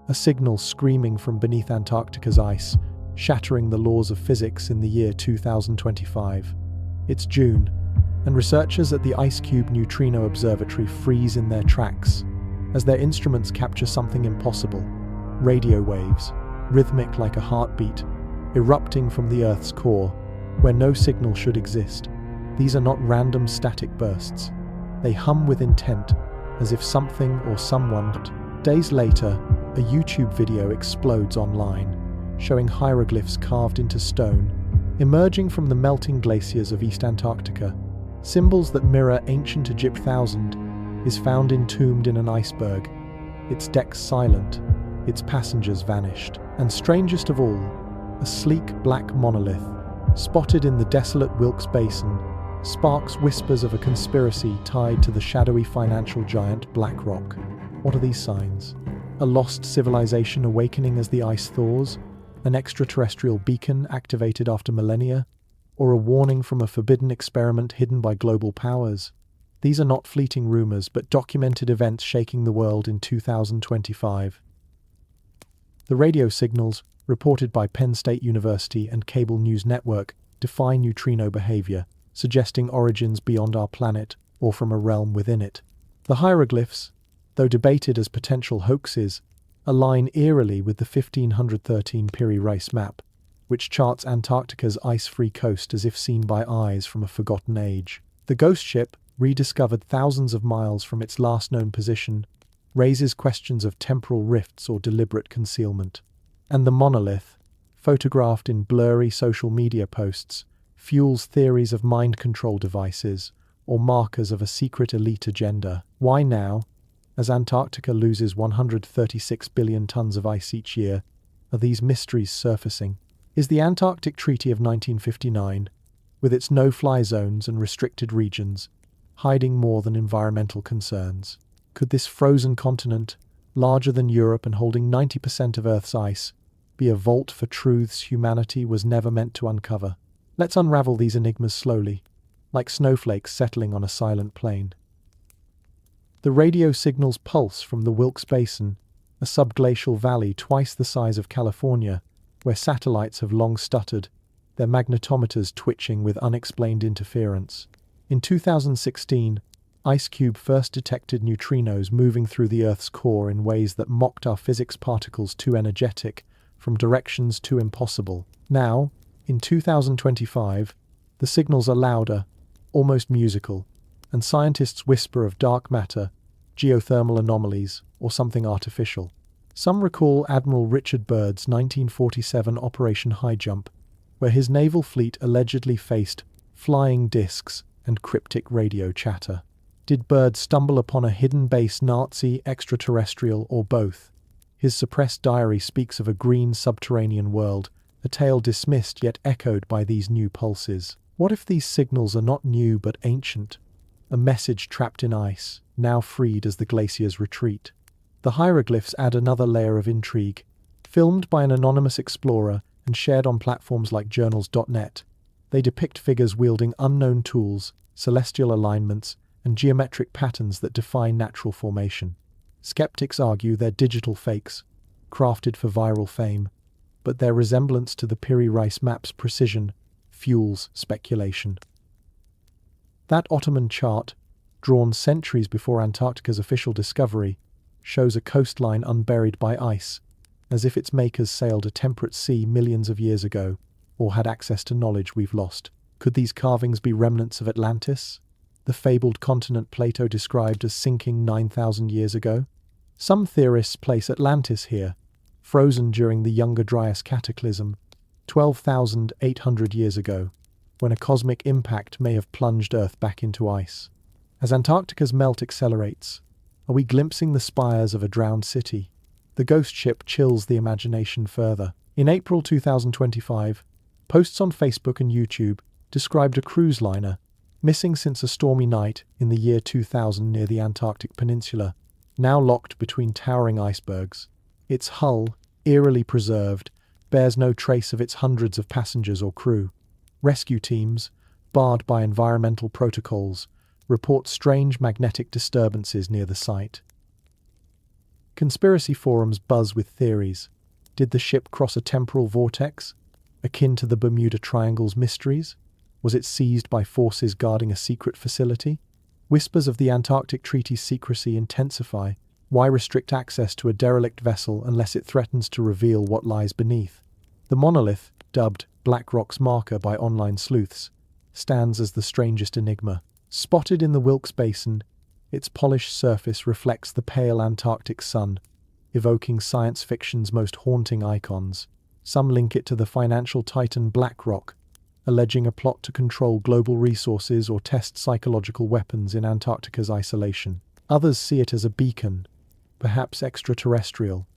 a signal screaming from beneath Antarctica's ice, shattering the laws of physics in the year 2025. It's June, and researchers at the IceCube Neutrino Observatory freeze in their tracks as their instruments capture something impossible: radio waves, rhythmic like a heartbeat, erupting from the Earth's core, where no signal should exist. These are not random static bursts. They hum with intent, as if something or someone. Days later, a YouTube video explodes online, showing hieroglyphs carved into stone, emerging from the melting glaciers of East Antarctica. Symbols that mirror ancient Egypt. Is found entombed in an iceberg, its decks silent, its passengers vanished. And strangest of all, a sleek black monolith, spotted in the desolate Wilkes Basin, sparks whispers of a conspiracy tied to the shadowy financial giant BlackRock. What are these signs? A lost civilization awakening as the ice thaws? An extraterrestrial beacon activated after millennia? Or a warning from a forbidden experiment hidden by global powers? These are not fleeting rumors, but documented events shaking the world in 2025. The radio signals, reported by Penn State University and Cable News Network, defy neutrino behavior, suggesting origins beyond our planet or from a realm within it. The hieroglyphs, though debated as potential hoaxes, align eerily with the 1513 Piri Reis map, which charts Antarctica's ice-free coast as if seen by eyes from a forgotten age. The ghost ship, rediscovered thousands of miles from its last known position, raises questions of temporal rifts or deliberate concealment. And the monolith, photographed in blurry social media posts, fuels theories of mind control devices or markers of a secret elite agenda. Why now? As Antarctica loses 136 billion tons of ice each year, are these mysteries surfacing? Is the Antarctic Treaty of 1959, with its no-fly zones and restricted regions, hiding more than environmental concerns? Could this frozen continent, larger than Europe and holding 90% of Earth's ice, be a vault for truths humanity was never meant to uncover? Let's unravel these enigmas slowly, like snowflakes settling on a silent plain. The radio signals pulse from the Wilkes Basin, a subglacial valley twice the size of California, where satellites have long stuttered, their magnetometers twitching with unexplained interference. In 2016, IceCube first detected neutrinos moving through the Earth's core in ways that mocked our physics: particles too energetic, from directions too impossible. Now, in 2025, the signals are louder, almost musical, and scientists whisper of dark matter, geothermal anomalies, or something artificial. Some recall Admiral Richard Byrd's 1947 Operation Highjump, where his naval fleet allegedly faced flying discs and cryptic radio chatter. Did Byrd stumble upon a hidden base, Nazi, extraterrestrial, or both? His suppressed diary speaks of a green subterranean world, a tale dismissed yet echoed by these new pulses. What if these signals are not new but ancient? A message trapped in ice, now freed as the glaciers retreat. The hieroglyphs add another layer of intrigue. Filmed by an anonymous explorer and shared on platforms like journals.net, they depict figures wielding unknown tools, celestial alignments, and geometric patterns that defy natural formation. Skeptics argue they're digital fakes, crafted for viral fame, but their resemblance to the Piri Reis map's precision fuels speculation. That Ottoman chart, drawn centuries before Antarctica's official discovery, shows a coastline unburied by ice, as if its makers sailed a temperate sea millions of years ago, or had access to knowledge we've lost. Could these carvings be remnants of Atlantis, the fabled continent Plato described as sinking 9,000 years ago? Some theorists place Atlantis here, frozen during the Younger Dryas cataclysm, 12,800 years ago, when a cosmic impact may have plunged Earth back into ice. As Antarctica's melt accelerates, are we glimpsing the spires of a drowned city? The ghost ship chills the imagination further. In April 2025, posts on Facebook and YouTube described a cruise liner, missing since a stormy night in the year 2000 near the Antarctic Peninsula, now locked between towering icebergs. Its hull, eerily preserved, bears no trace of its hundreds of passengers or crew. Rescue teams, barred by environmental protocols, report strange magnetic disturbances near the site. Conspiracy forums buzz with theories. Did the ship cross a temporal vortex, akin to the Bermuda Triangle's mysteries? Was it seized by forces guarding a secret facility? Whispers of the Antarctic Treaty's secrecy intensify. Why restrict access to a derelict vessel unless it threatens to reveal what lies beneath? The monolith, dubbed Black Rock's marker by online sleuths, stands as the strangest enigma. Spotted in the Wilkes Basin, its polished surface reflects the pale Antarctic sun, evoking science fiction's most haunting icons. Some link it to the financial titan BlackRock, alleging a plot to control global resources or test psychological weapons in Antarctica's isolation. Others see it as a beacon, perhaps extraterrestrial,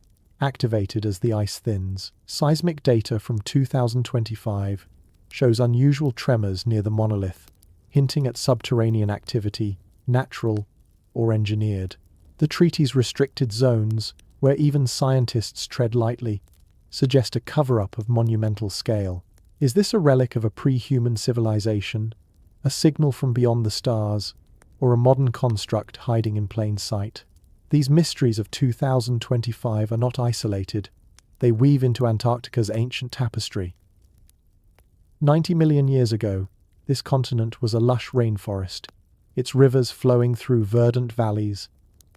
activated as the ice thins. Seismic data from 2025 shows unusual tremors near the monolith, hinting at subterranean activity, natural or engineered. The treaty's restricted zones, where even scientists tread lightly, suggest a cover-up of monumental scale. Is this a relic of a pre-human civilization, a signal from beyond the stars, or a modern construct hiding in plain sight? These mysteries of 2025 are not isolated. They weave into Antarctica's ancient tapestry. 90 million years ago, this continent was a lush rainforest, its rivers flowing through verdant valleys,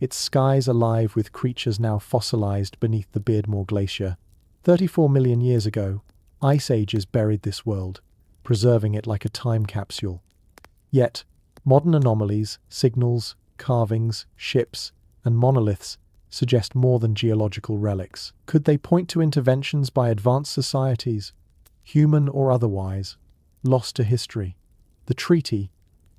its skies alive with creatures now fossilized beneath the Beardmore Glacier. 34 million years ago, ice ages buried this world, preserving it like a time capsule. Yet, modern anomalies, signals, carvings, ships, and monoliths suggest more than geological relics. Could they point to interventions by advanced societies, human or otherwise, lost to history? The treaty,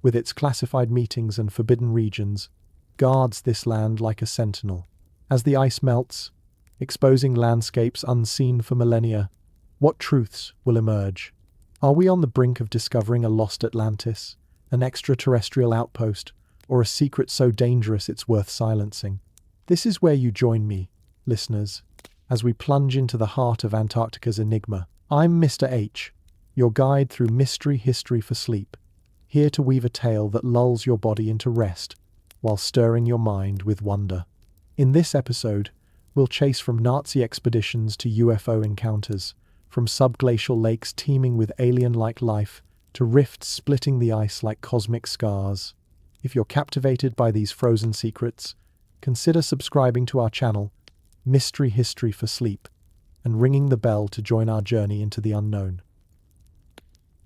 with its classified meetings and forbidden regions, guards this land like a sentinel. As the ice melts, exposing landscapes unseen for millennia, what truths will emerge? Are we on the brink of discovering a lost Atlantis, an extraterrestrial outpost, or a secret so dangerous it's worth silencing? This is where you join me, listeners, as we plunge into the heart of Antarctica's enigma. I'm Mr. H, your guide through mystery history for sleep, here to weave a tale that lulls your body into rest while stirring your mind with wonder. In this episode, we'll chase from Nazi expeditions to UFO encounters, from subglacial lakes teeming with alien-like life to rifts splitting the ice like cosmic scars. If you're captivated by these frozen secrets, consider subscribing to our channel, Mystery History for Sleep, and ringing the bell to join our journey into the unknown.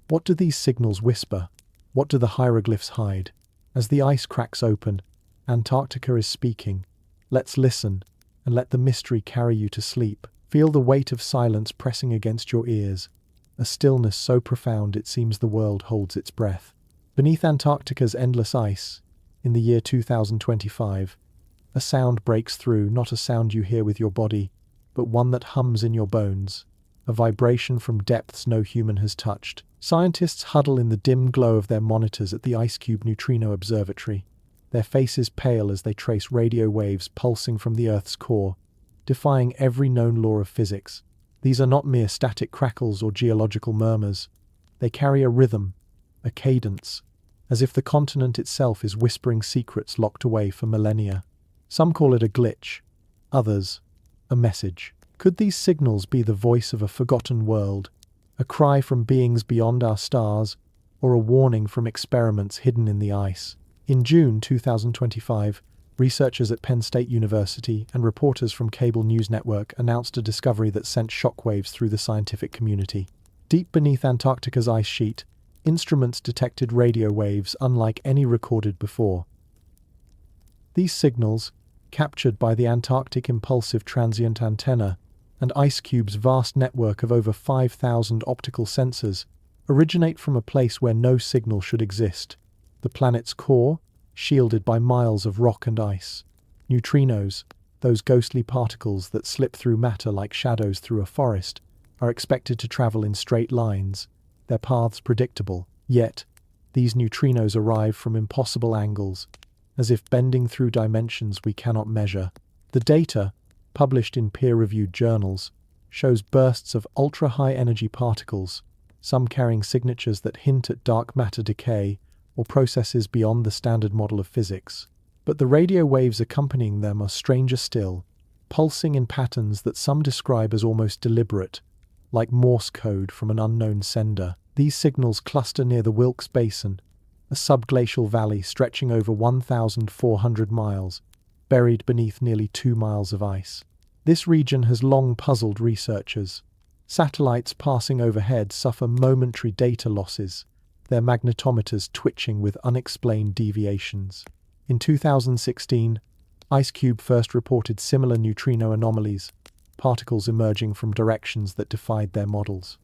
What do these signals whisper? What do the hieroglyphs hide? As the ice cracks open, Antarctica is speaking. Let's listen, and let the mystery carry you to sleep. Feel the weight of silence pressing against your ears, a stillness so profound it seems the world holds its breath. Beneath Antarctica's endless ice, in the year 2025, a sound breaks through, not a sound you hear with your body, but one that hums in your bones, a vibration from depths no human has touched. Scientists huddle in the dim glow of their monitors at the IceCube Neutrino Observatory, their faces pale as they trace radio waves pulsing from the Earth's core, defying every known law of physics. These are not mere static crackles or geological murmurs. They carry a rhythm, a cadence, as if the continent itself is whispering secrets locked away for millennia. Some call it a glitch, others, a message. Could these signals be the voice of a forgotten world, a cry from beings beyond our stars, or a warning from experiments hidden in the ice? In June 2025, researchers at Penn State University and reporters from Cable News Network announced a discovery that sent shockwaves through the scientific community. Deep beneath Antarctica's ice sheet, instruments detected radio waves unlike any recorded before. These signals, captured by the Antarctic Impulsive Transient Antenna and IceCube's vast network of over 5,000 optical sensors, originate from a place where no signal should exist: the planet's core, shielded by miles of rock and ice. Neutrinos, those ghostly particles that slip through matter like shadows through a forest, are expected to travel in straight lines, their paths predictable. Yet, these neutrinos arrive from impossible angles, as if bending through dimensions we cannot measure. The data, published in peer-reviewed journals, shows bursts of ultra-high energy particles, some carrying signatures that hint at dark matter decay or processes beyond the standard model of physics. But the radio waves accompanying them are stranger still, pulsing in patterns that some describe as almost deliberate, like Morse code from an unknown sender. These signals cluster near the Wilkes Basin, a subglacial valley stretching over 1,400 miles, buried beneath nearly 2 miles of ice. This region has long puzzled researchers. Satellites passing overhead suffer momentary data losses, their magnetometers twitching with unexplained deviations. In 2016, IceCube first reported similar neutrino anomalies, particles emerging from directions that defied their models.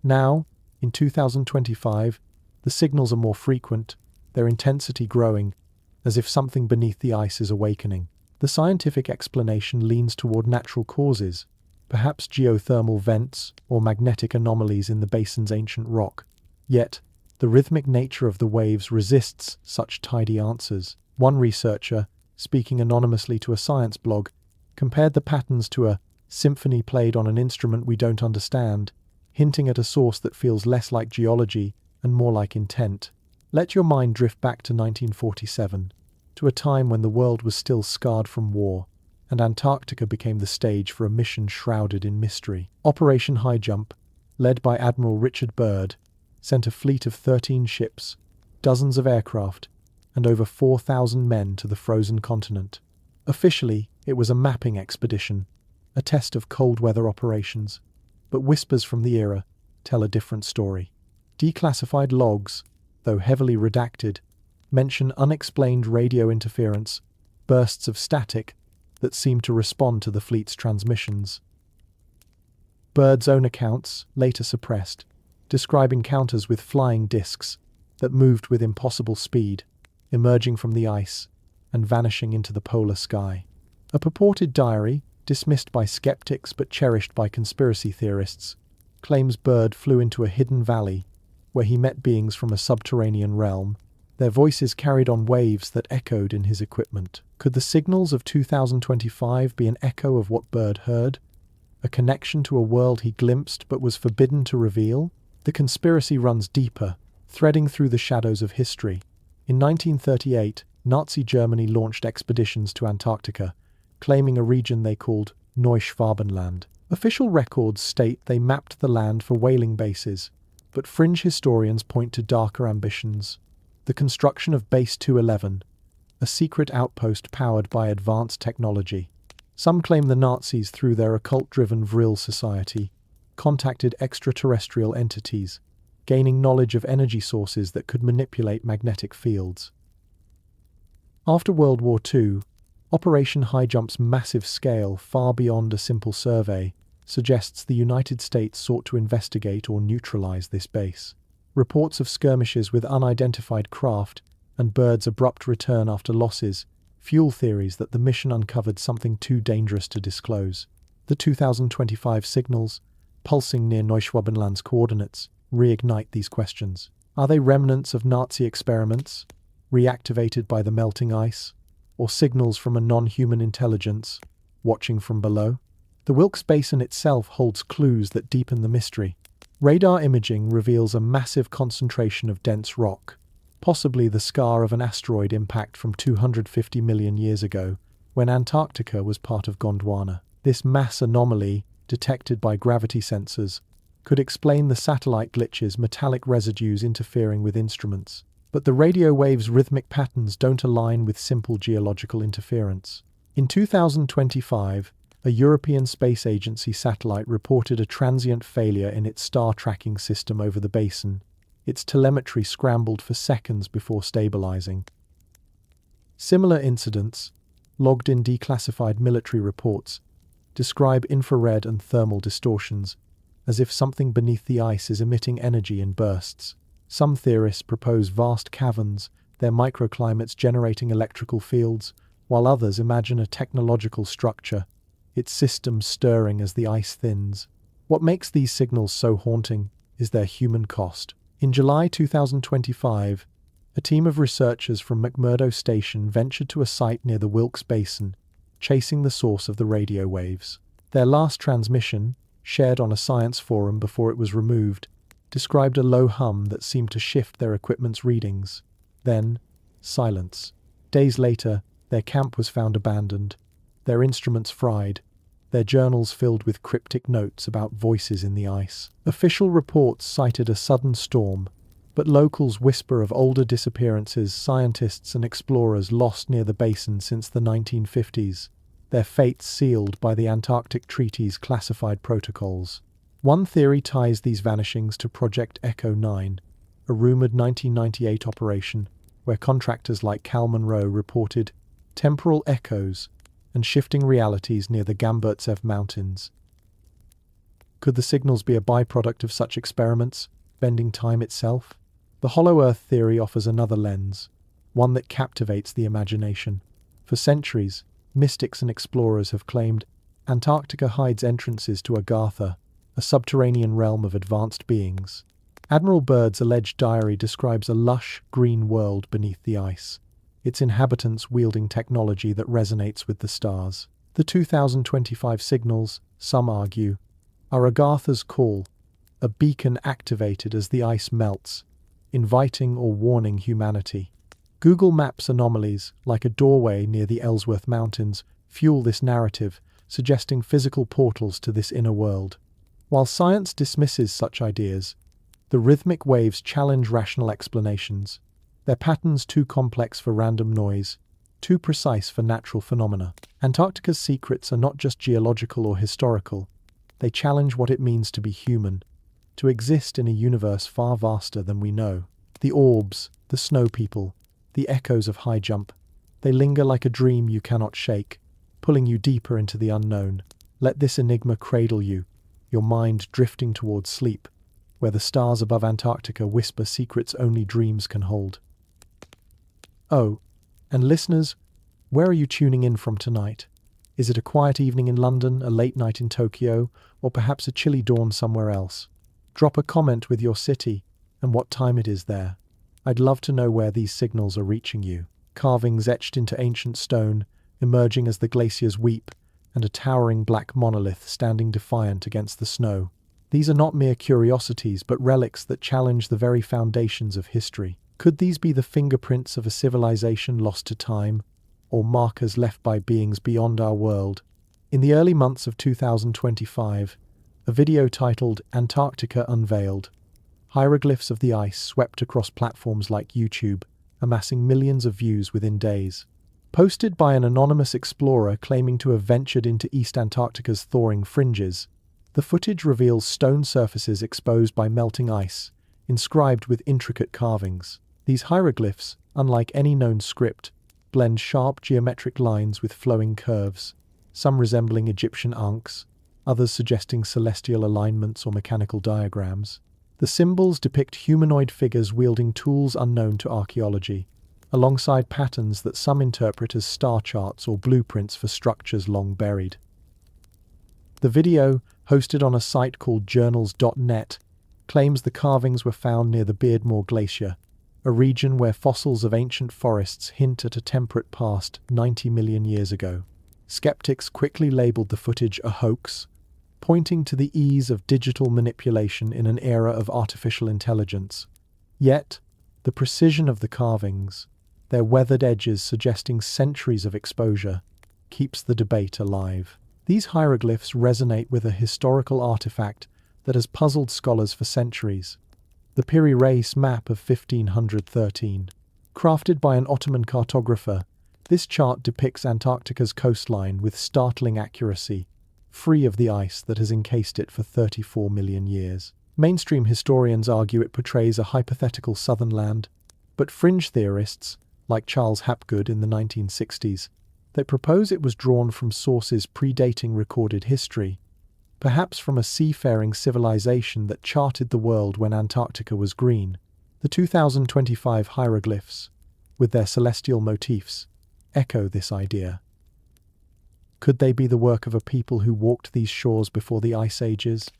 Now, in 2025, the signals are more frequent, their intensity growing, as if something beneath the ice is awakening. The scientific explanation leans toward natural causes, perhaps geothermal vents or magnetic anomalies in the basin's ancient rock. Yet, the rhythmic nature of the waves resists such tidy answers. One researcher, speaking anonymously to a science blog, compared the patterns to a symphony played on an instrument we don't understand, hinting at a source that feels less like geology and more like intent. Let your mind drift back to 1947, to a time when the world was still scarred from war, and Antarctica became the stage for a mission shrouded in mystery. Operation Highjump, led by Admiral Richard Byrd, sent a fleet of 13 ships, dozens of aircraft, and over 4,000 men to the frozen continent. Officially, it was a mapping expedition, a test of cold weather operations, but whispers from the era tell a different story. Declassified logs, though heavily redacted, mention unexplained radio interference, bursts of static that seem to respond to the fleet's transmissions. Byrd's own accounts, later suppressed, describe encounters with flying discs that moved with impossible speed, emerging from the ice and vanishing into the polar sky. A purported diary, dismissed by skeptics but cherished by conspiracy theorists, claims Byrd flew into a hidden valley where he met beings from a subterranean realm. Their voices carried on waves that echoed in his equipment. Could the signals of 2025 be an echo of what Byrd heard? A connection to a world he glimpsed but was forbidden to reveal? The conspiracy runs deeper, threading through the shadows of history. In 1938, Nazi Germany launched expeditions to Antarctica, claiming a region they called Neuschwabenland. Official records state they mapped the land for whaling bases, but fringe historians point to darker ambitions. The construction of Base 211, a secret outpost powered by advanced technology. Some claim the Nazis, through their occult-driven Vril society, contacted extraterrestrial entities, gaining knowledge of energy sources that could manipulate magnetic fields. After World War II, Operation Highjump's massive scale, far beyond a simple survey, suggests the United States sought to investigate or neutralize this base. Reports of skirmishes with unidentified craft and Byrd's abrupt return after losses fuel theories that the mission uncovered something too dangerous to disclose. The 2025 signals, pulsing near Neuschwabenland's coordinates, reignite these questions. Are they remnants of Nazi experiments, reactivated by the melting ice, or signals from a non-human intelligence, watching from below? The Wilkes Basin itself holds clues that deepen the mystery. Radar imaging reveals a massive concentration of dense rock, possibly the scar of an asteroid impact from 250 million years ago, when Antarctica was part of Gondwana. This mass anomaly, detected by gravity sensors, could explain the satellite glitches, metallic residues interfering with instruments. But the radio waves' rhythmic patterns don't align with simple geological interference. In 2025, a European Space Agency satellite reported a transient failure in its star tracking system over the basin. Its telemetry scrambled for seconds before stabilizing. Similar incidents, logged in declassified military reports, describe infrared and thermal distortions, as if something beneath the ice is emitting energy in bursts. Some theorists propose vast caverns, their microclimates generating electrical fields, while others imagine a technological structure, its systems stirring as the ice thins. What makes these signals so haunting is their human cost. In July 2025, a team of researchers from McMurdo Station ventured to a site near the Wilkes Basin, chasing the source of the radio waves. Their last transmission, shared on a science forum before it was removed, described a low hum that seemed to shift their equipment's readings. Then, silence. Days later, their camp was found abandoned, their instruments fried, their journals filled with cryptic notes about voices in the ice. Official reports cited a sudden storm, but locals whisper of older disappearances, scientists and explorers lost near the basin since the 1950s, their fates sealed by the Antarctic Treaty's classified protocols. One theory ties these vanishings to Project Echo 9, a rumored 1998 operation where contractors like Cal Monroe reported temporal echoes and shifting realities near the Gamburtsev Mountains. Could the signals be a byproduct of such experiments, bending time itself? The Hollow Earth theory offers another lens, one that captivates the imagination. For centuries, mystics and explorers have claimed Antarctica hides entrances to Agartha, a subterranean realm of advanced beings. Admiral Byrd's alleged diary describes a lush, green world beneath the ice, its inhabitants wielding technology that resonates with the stars. The 2025 signals, some argue, are Agartha's call, a beacon activated as the ice melts, inviting or warning humanity. Google Maps anomalies, like a doorway near the Ellsworth Mountains, fuel this narrative, suggesting physical portals to this inner world. While science dismisses such ideas, the rhythmic waves challenge rational explanations, their patterns too complex for random noise, too precise for natural phenomena. Antarctica's secrets are not just geological or historical, they challenge what it means to be human, to exist in a universe far vaster than we know. The orbs, the snow people, the echoes of Highjump, they linger like a dream you cannot shake, pulling you deeper into the unknown. Let this enigma cradle you, your mind drifting towards sleep, where the stars above Antarctica whisper secrets only dreams can hold. Oh, and listeners, where are you tuning in from tonight? Is it a quiet evening in London, a late night in Tokyo, or perhaps a chilly dawn somewhere else? Drop a comment with your city and what time it is there. I'd love to know where these signals are reaching you. Carvings etched into ancient stone, emerging as the glaciers weep, and a towering black monolith standing defiant against the snow. These are not mere curiosities, but relics that challenge the very foundations of history. Could these be the fingerprints of a civilization lost to time, or markers left by beings beyond our world? In the early months of 2025, a video titled Antarctica Unveiled, Hieroglyphs of the Ice swept across platforms like YouTube, amassing millions of views within days. Posted by an anonymous explorer claiming to have ventured into East Antarctica's thawing fringes, the footage reveals stone surfaces exposed by melting ice, inscribed with intricate carvings. These hieroglyphs, unlike any known script, blend sharp geometric lines with flowing curves, some resembling Egyptian ankhs, others suggesting celestial alignments or mechanical diagrams. The symbols depict humanoid figures wielding tools unknown to archaeology, alongside patterns that some interpret as star charts or blueprints for structures long buried. The video, hosted on a site called journals.net, claims the carvings were found near the Beardmore Glacier, a region where fossils of ancient forests hint at a temperate past 90 million years ago. Skeptics quickly labeled the footage a hoax, pointing to the ease of digital manipulation in an era of artificial intelligence. Yet, the precision of the carvings, their weathered edges suggesting centuries of exposure, keeps the debate alive. These hieroglyphs resonate with a historical artifact that has puzzled scholars for centuries. The Piri Reis map of 1513. Crafted by an Ottoman cartographer, this chart depicts Antarctica's coastline with startling accuracy, free of the ice that has encased it for 34 million years. Mainstream historians argue it portrays a hypothetical southern land, but fringe theorists, like Charles Hapgood in the 1960s, they propose it was drawn from sources predating recorded history, perhaps from a seafaring civilization that charted the world when Antarctica was green. The 2025 hieroglyphs, with their celestial motifs, echo this idea. Could they be the work of a people who walked these shores before the ice ages,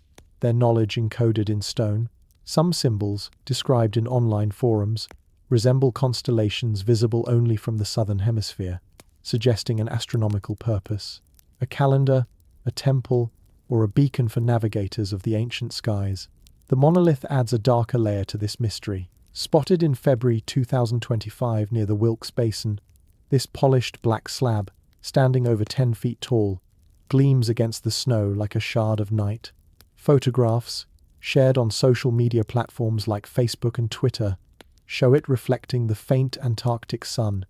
their knowledge encoded in stone? Some symbols, described in online forums, resemble constellations visible only from the southern hemisphere, suggesting an astronomical purpose. A calendar, a temple, or a beacon for navigators of the ancient skies. The monolith adds a darker layer to this mystery. Spotted in February 2025 near the Wilkes Basin, this polished black slab, standing over 10 feet tall, gleams against the snow like a shard of night. Photographs, shared on social media platforms like Facebook and Twitter, show it reflecting the faint Antarctic sun,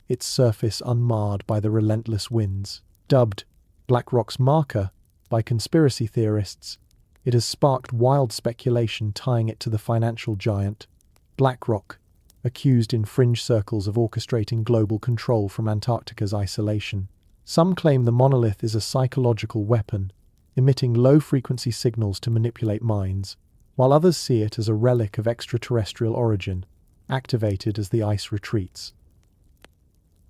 its surface unmarred by the relentless winds. Dubbed Black Rock's marker by conspiracy theorists, it has sparked wild speculation tying it to the financial giant BlackRock, accused in fringe circles of orchestrating global control from Antarctica's isolation. Some claim the monolith is a psychological weapon, emitting low-frequency signals to manipulate minds, while others see it as a relic of extraterrestrial origin, activated as the ice retreats.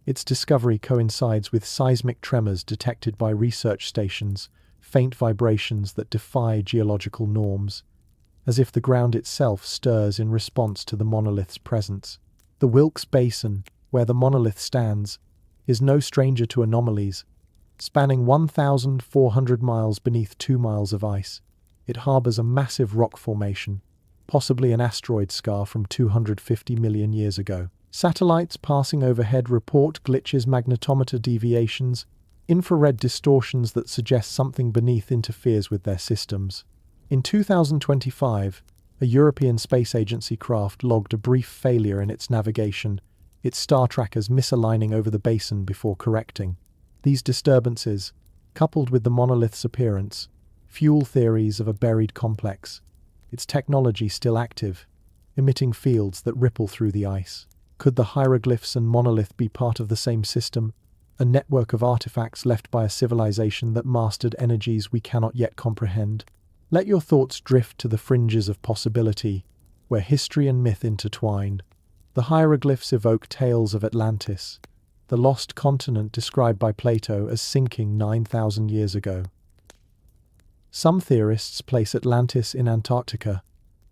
Its discovery coincides with seismic tremors detected by research stations, faint vibrations that defy geological norms, as if the ground itself stirs in response to the monolith's presence. The Wilkes Basin, where the monolith stands, is no stranger to anomalies. Spanning 1,400 miles beneath 2 miles of ice, it harbors a massive rock formation, possibly an asteroid scar from 250 million years ago. Satellites passing overhead report glitches, magnetometer deviations, infrared distortions that suggest something beneath interferes with their systems. In 2025, a European Space Agency craft logged a brief failure in its navigation, its star trackers misaligning over the basin before correcting. These disturbances, coupled with the monolith's appearance, fuel theories of a buried complex, its technology still active, emitting fields that ripple through the ice. Could the hieroglyphs and monolith be part of the same system, a network of artifacts left by a civilization that mastered energies we cannot yet comprehend? Let your thoughts drift to the fringes of possibility, where history and myth intertwine. The hieroglyphs evoke tales of Atlantis, the lost continent described by Plato as sinking 9,000 years ago. Some theorists place Atlantis in Antarctica,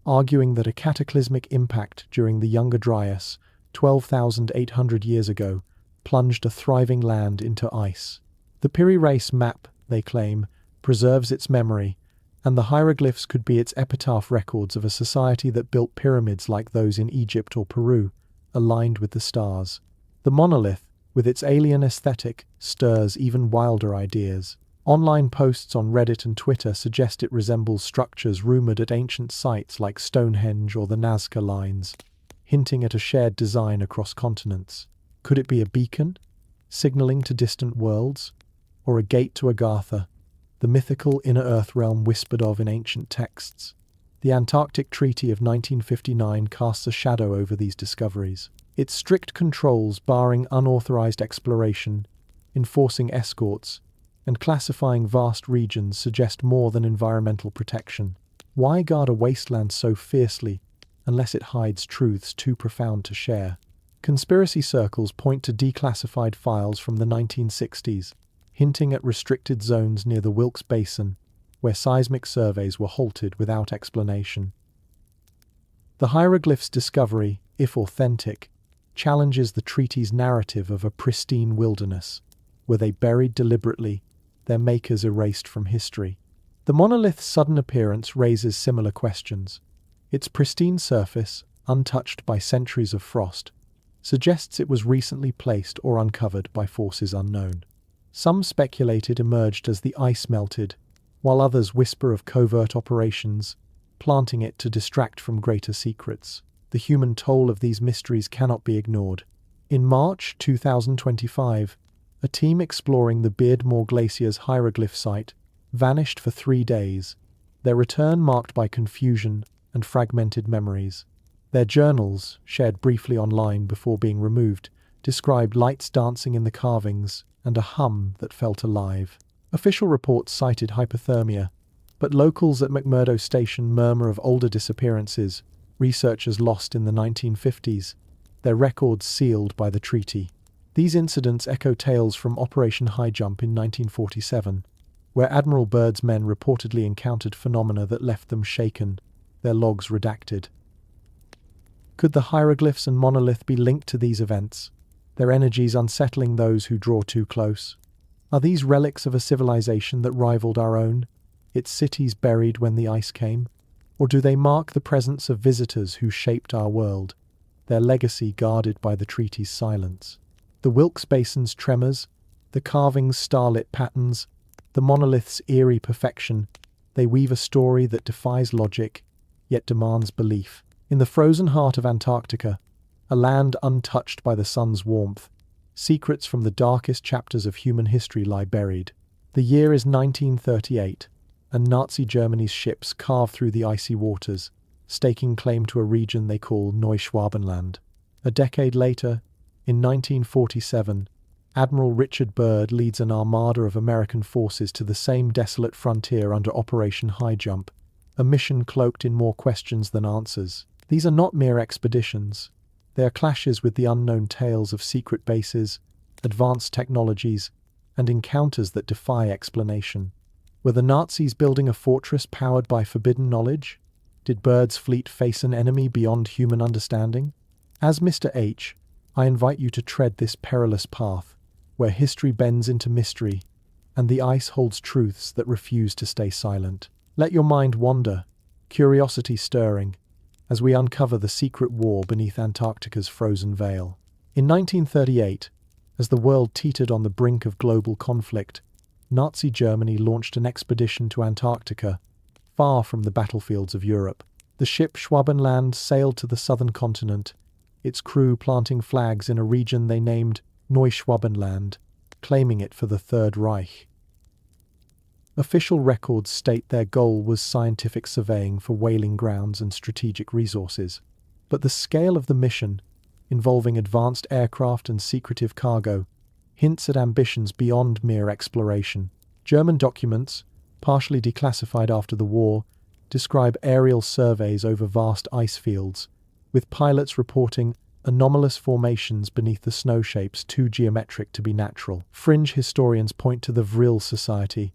arguing that a cataclysmic impact during the Younger Dryas, 12,800 years ago, plunged a thriving land into ice. The Piri Reis map, they claim, preserves its memory, and the hieroglyphs could be its epitaph records of a society that built pyramids like those in Egypt or Peru, aligned with the stars. The monolith, with its alien aesthetic, stirs even wilder ideas. Online posts on Reddit and Twitter suggest it resembles structures rumored at ancient sites like Stonehenge or the Nazca Lines, hinting at a shared design across continents. Could it be a beacon, signaling to distant worlds, or a gate to Agartha, the mythical inner Earth realm whispered of in ancient texts? The Antarctic Treaty of 1959 casts a shadow over these discoveries. Its strict controls barring unauthorized exploration, enforcing escorts, and classifying vast regions suggest more than environmental protection. Why guard a wasteland so fiercely, unless it hides truths too profound to share? Conspiracy circles point to declassified files from the 1960s, hinting at restricted zones near the Wilkes Basin, where seismic surveys were halted without explanation. The hieroglyphs' discovery, if authentic, challenges the treaty's narrative of a pristine wilderness. Were they buried deliberately, their makers erased from history? The monolith's sudden appearance raises similar questions. Its pristine surface, untouched by centuries of frost, suggests it was recently placed or uncovered by forces unknown. Some speculate it emerged as the ice melted, while others whisper of covert operations, planting it to distract from greater secrets. The human toll of these mysteries cannot be ignored. In March 2025, a team exploring the Beardmore Glacier's hieroglyph site vanished for 3 days, their return marked by confusion and fragmented memories. Their journals, shared briefly online before being removed, described lights dancing in the carvings and a hum that felt alive. Official reports cited hypothermia, but locals at McMurdo Station murmur of older disappearances, researchers lost in the 1950s, their records sealed by the treaty. These incidents echo tales from Operation Highjump in 1947, where Admiral Byrd's men reportedly encountered phenomena that left them shaken, their logs redacted. Could the hieroglyphs and monolith be linked to these events, their energies unsettling those who draw too close? Are these relics of a civilization that rivaled our own, its cities buried when the ice came? Or do they mark the presence of visitors who shaped our world, their legacy guarded by the treaty's silence? The Wilkes Basin's tremors, The carvings' starlit patterns, the monoliths' eerie perfection, they weave a story that defies logic, yet demands belief. In the frozen heart of Antarctica, a land untouched by the sun's warmth, secrets from the darkest chapters of human history lie buried. The year is 1938, and Nazi Germany's ships carve through the icy waters, staking claim to a region they call Neuschwabenland. A decade later, in 1947, Admiral Richard Byrd leads an armada of American forces to the same desolate frontier under Operation Highjump, a mission cloaked in more questions than answers. These are not mere expeditions. They are clashes with the unknown tales of secret bases, advanced technologies, and encounters that defy explanation. Were the Nazis building a fortress powered by forbidden knowledge? Did Byrd's fleet face an enemy beyond human understanding? As Mr. H, I invite you to tread this perilous path, where history bends into mystery, and the ice holds truths that refuse to stay silent. Let your mind wander, curiosity stirring, as we uncover the secret war beneath Antarctica's frozen veil. In 1938, as the world teetered on the brink of global conflict, Nazi Germany launched an expedition to Antarctica, far from the battlefields of Europe. The ship Schwabenland sailed to the southern continent, its crew planting flags in a region they named Neuschwabenland, claiming it for the Third Reich. Official records state their goal was scientific surveying for whaling grounds and strategic resources. But the scale of the mission, involving advanced aircraft and secretive cargo, hints at ambitions beyond mere exploration. German documents, partially declassified after the war, describe aerial surveys over vast ice fields, with pilots reporting anomalous formations beneath the snow shapes too geometric to be natural. Fringe historians point to the Vril Society,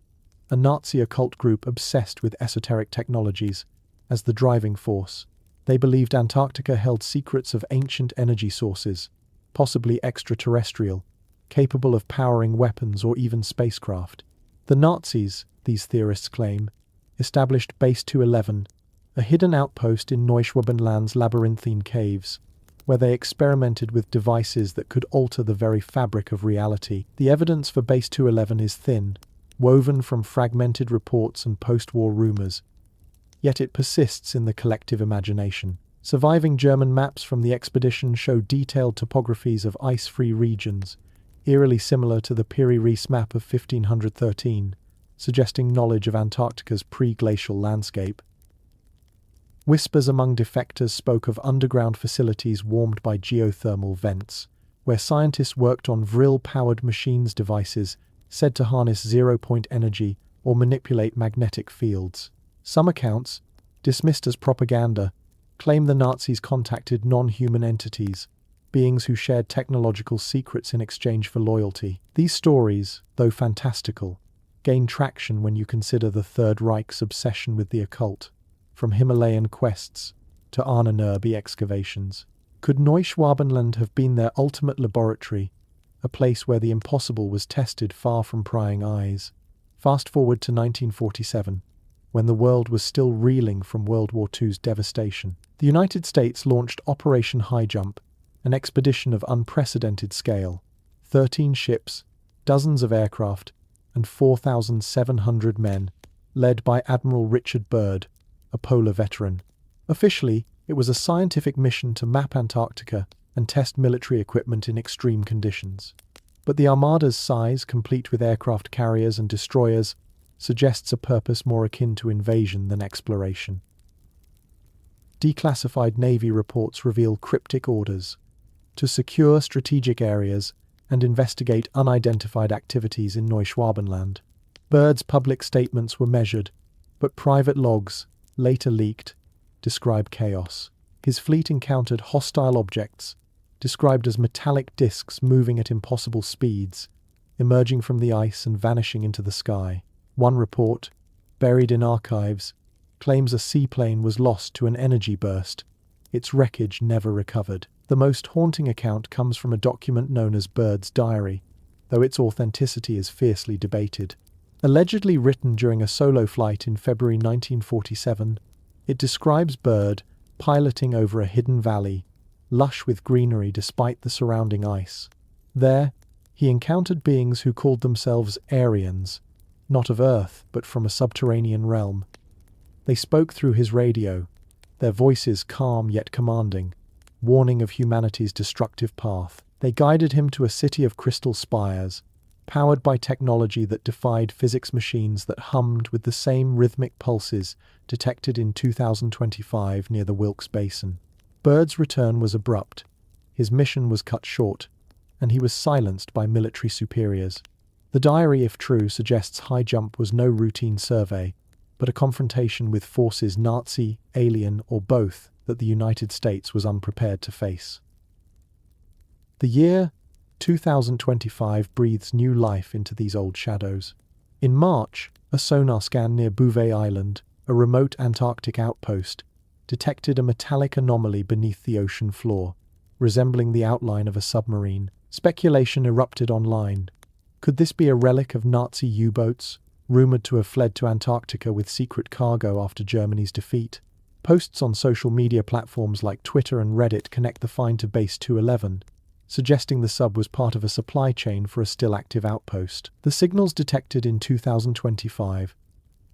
a Nazi occult group obsessed with esoteric technologies, as the driving force. They believed Antarctica held secrets of ancient energy sources, possibly extraterrestrial, capable of powering weapons or even spacecraft. The Nazis, these theorists claim, established Base 211, a hidden outpost in Neuschwabenland's labyrinthine caves, where they experimented with devices that could alter the very fabric of reality. The evidence for Base 211 is thin, woven from fragmented reports and post-war rumors, yet it persists in the collective imagination. Surviving German maps from the expedition show detailed topographies of ice-free regions, eerily similar to the Piri-Reis map of 1513, suggesting knowledge of Antarctica's pre-glacial landscape. Whispers among defectors spoke of underground facilities warmed by geothermal vents, where scientists worked on Vril-powered machines devices said to harness zero-point energy or manipulate magnetic fields. Some accounts, dismissed as propaganda, claim the Nazis contacted non-human entities, beings who shared technological secrets in exchange for loyalty. These stories, though fantastical, gain traction when you consider the Third Reich's obsession with the occult, from Himalayan quests to Ahnenerbe excavations. Could Neuschwabenland have been their ultimate laboratory, a place where the impossible was tested far from prying eyes? Fast forward to 1947, when the world was still reeling from World War II's devastation. The United States launched Operation Highjump, an expedition of unprecedented scale. 13 ships, dozens of aircraft, and 4,700 men, led by Admiral Richard Byrd, a polar veteran. Officially, it was a scientific mission to map Antarctica and test military equipment in extreme conditions. But the Armada's size, complete with aircraft carriers and destroyers, suggests a purpose more akin to invasion than exploration. Declassified Navy reports reveal cryptic orders to secure strategic areas and investigate unidentified activities in Neuschwabenland. Byrd's public statements were measured, but private logs, later leaked, describe chaos. His fleet encountered hostile objects, described as metallic disks moving at impossible speeds, emerging from the ice and vanishing into the sky. One report, buried in archives, claims a seaplane was lost to an energy burst, its wreckage never recovered. The most haunting account comes from a document known as Byrd's Diary, though its authenticity is fiercely debated. Allegedly written during a solo flight in February 1947, it describes Byrd piloting over a hidden valley, lush with greenery despite the surrounding ice. There, He encountered beings who called themselves Aryans, not of Earth, but from a subterranean realm. They spoke through his radio, their voices calm yet commanding, warning of humanity's destructive path. They guided him to a city of crystal spires, powered by technology that defied physics machines that hummed with the same rhythmic pulses detected in 2025 near the Wilkes Basin. Byrd's return was abrupt. His mission was cut short, and he was silenced by military superiors. The diary, if true, suggests Highjump was no routine survey, but a confrontation with forces Nazi, alien, or both that the United States was unprepared to face. The year 2025 breathes new life into these old shadows. In March, a sonar scan near Bouvet Island, a remote Antarctic outpost, detected a metallic anomaly beneath the ocean floor, resembling the outline of a submarine. Speculation erupted online. Could this be a relic of Nazi U-boats, rumored to have fled to Antarctica with secret cargo after Germany's defeat? Posts on social media platforms like Twitter and Reddit connect the find to Base 211, suggesting the sub was part of a supply chain for a still active outpost. The signals detected in 2025,